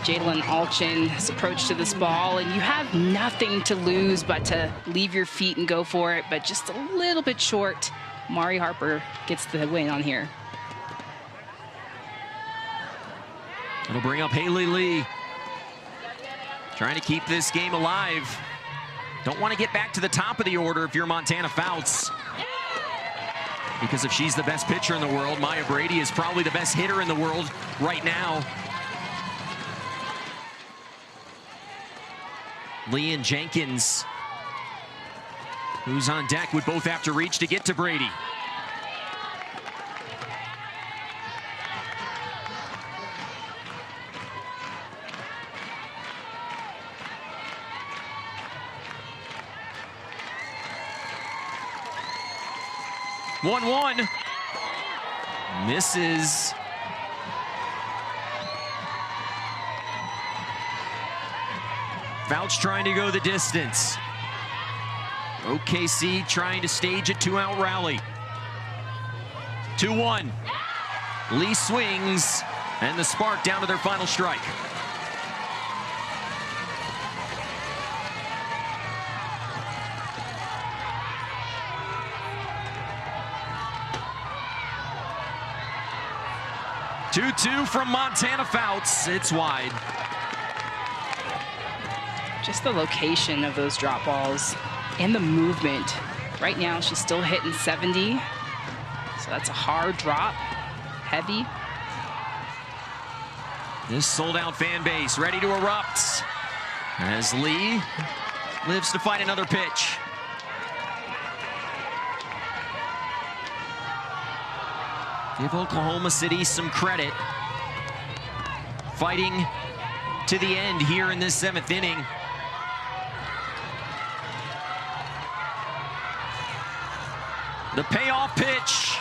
Jalen Olchen's approach to this ball, and you have nothing to lose but to leave your feet and go for it, but just a little bit short. Mari Harper gets the win on here. It'll bring up Haley Lee. Trying to keep this game alive. Don't want to get back to the top of the order if you're Montana Fouts. Because if she's the best pitcher in the world, Maya Brady is probably the best hitter in the world right now. Lee and Jenkins, who's on deck, would both have to reach to get to Brady. One misses. Fouts trying to go the distance. OKC trying to stage a 2-out rally. 2-1. Lee swings, and the Spark down to their final strike. Two from Montana Fouts. It's wide. Just the location of those drop balls and the movement. Right now, she's still hitting 70. So that's a hard drop, heavy. This sold-out fan base ready to erupt as Lee lives to fight another pitch. Give Oklahoma City some credit. Fighting to the end here in this 7th inning. The payoff pitch.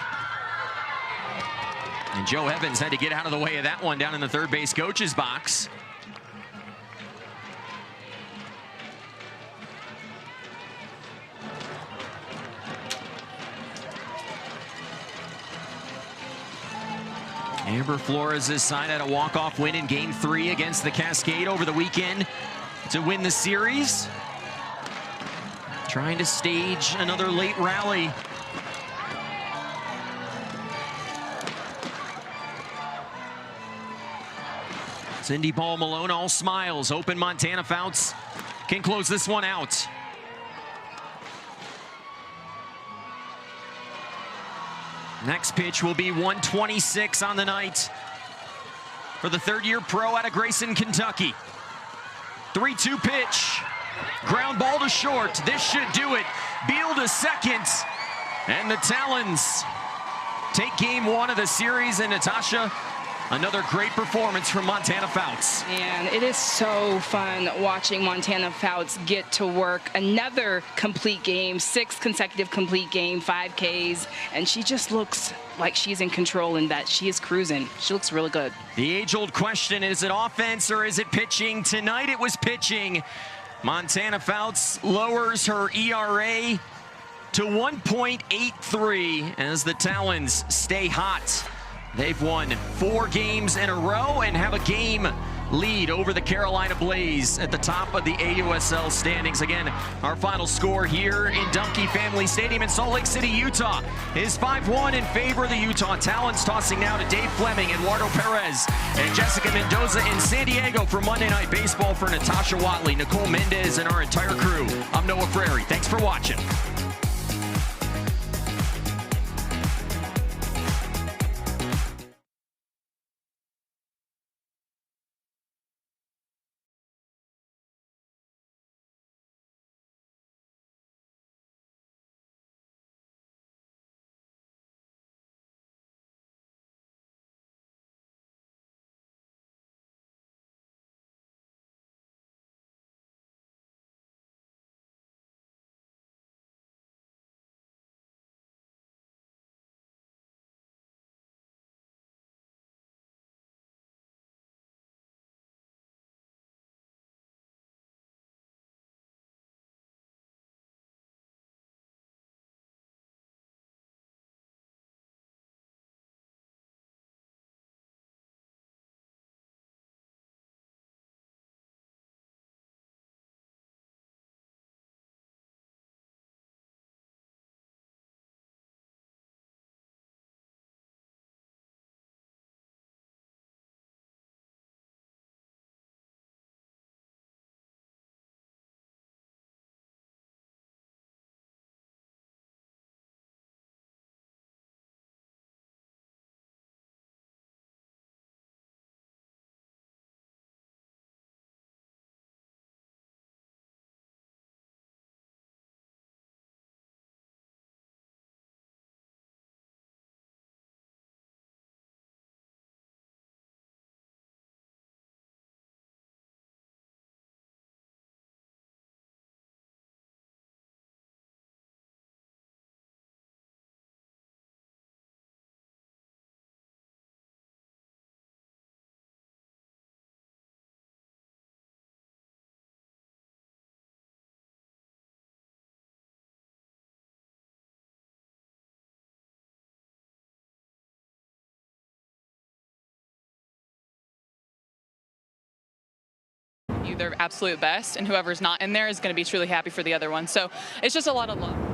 And Joe Evans had to get out of the way of that one down in the third base coach's box. Amber Flores' side had a walk-off win in Game 3 against the Cascade over the weekend to win the series. Trying to stage another late rally. Cindy Ball Malone all smiles, hoping Montana Fouts can close this one out. Next pitch will be 126 on the night for the third-year pro out of Grayson, Kentucky. 3-2 pitch. Ground ball to short. This should do it. Beal to second. And the Talons take game 1 of the series. And Natasha, another great performance from Montana Fouts. And it is so fun watching Montana Fouts get to work. Another complete game, 6 consecutive complete game, 5 Ks, and she just looks like she's in control and that she is cruising. She looks really good. The age-old question, is it offense or is it pitching? Tonight it was pitching. Montana Fouts lowers her ERA to 1.83 as the Talons stay hot. They've won 4 games in a row and have a game lead over the Carolina Blaze at the top of the AUSL standings. Again, our final score here in Dumpke Family Stadium in Salt Lake City, Utah is 5-1 in favor of the Utah Talons. Tossing now to Dave Fleming, Eduardo Perez, and Jessica Mendoza in San Diego for Monday Night Baseball. For Natasha Watley, Nicole Mendez, and our entire crew, I'm Noah Frary. Thanks for watching. Their absolute best, and whoever's not in there is going to be truly happy for the other one. So it's just a lot of love.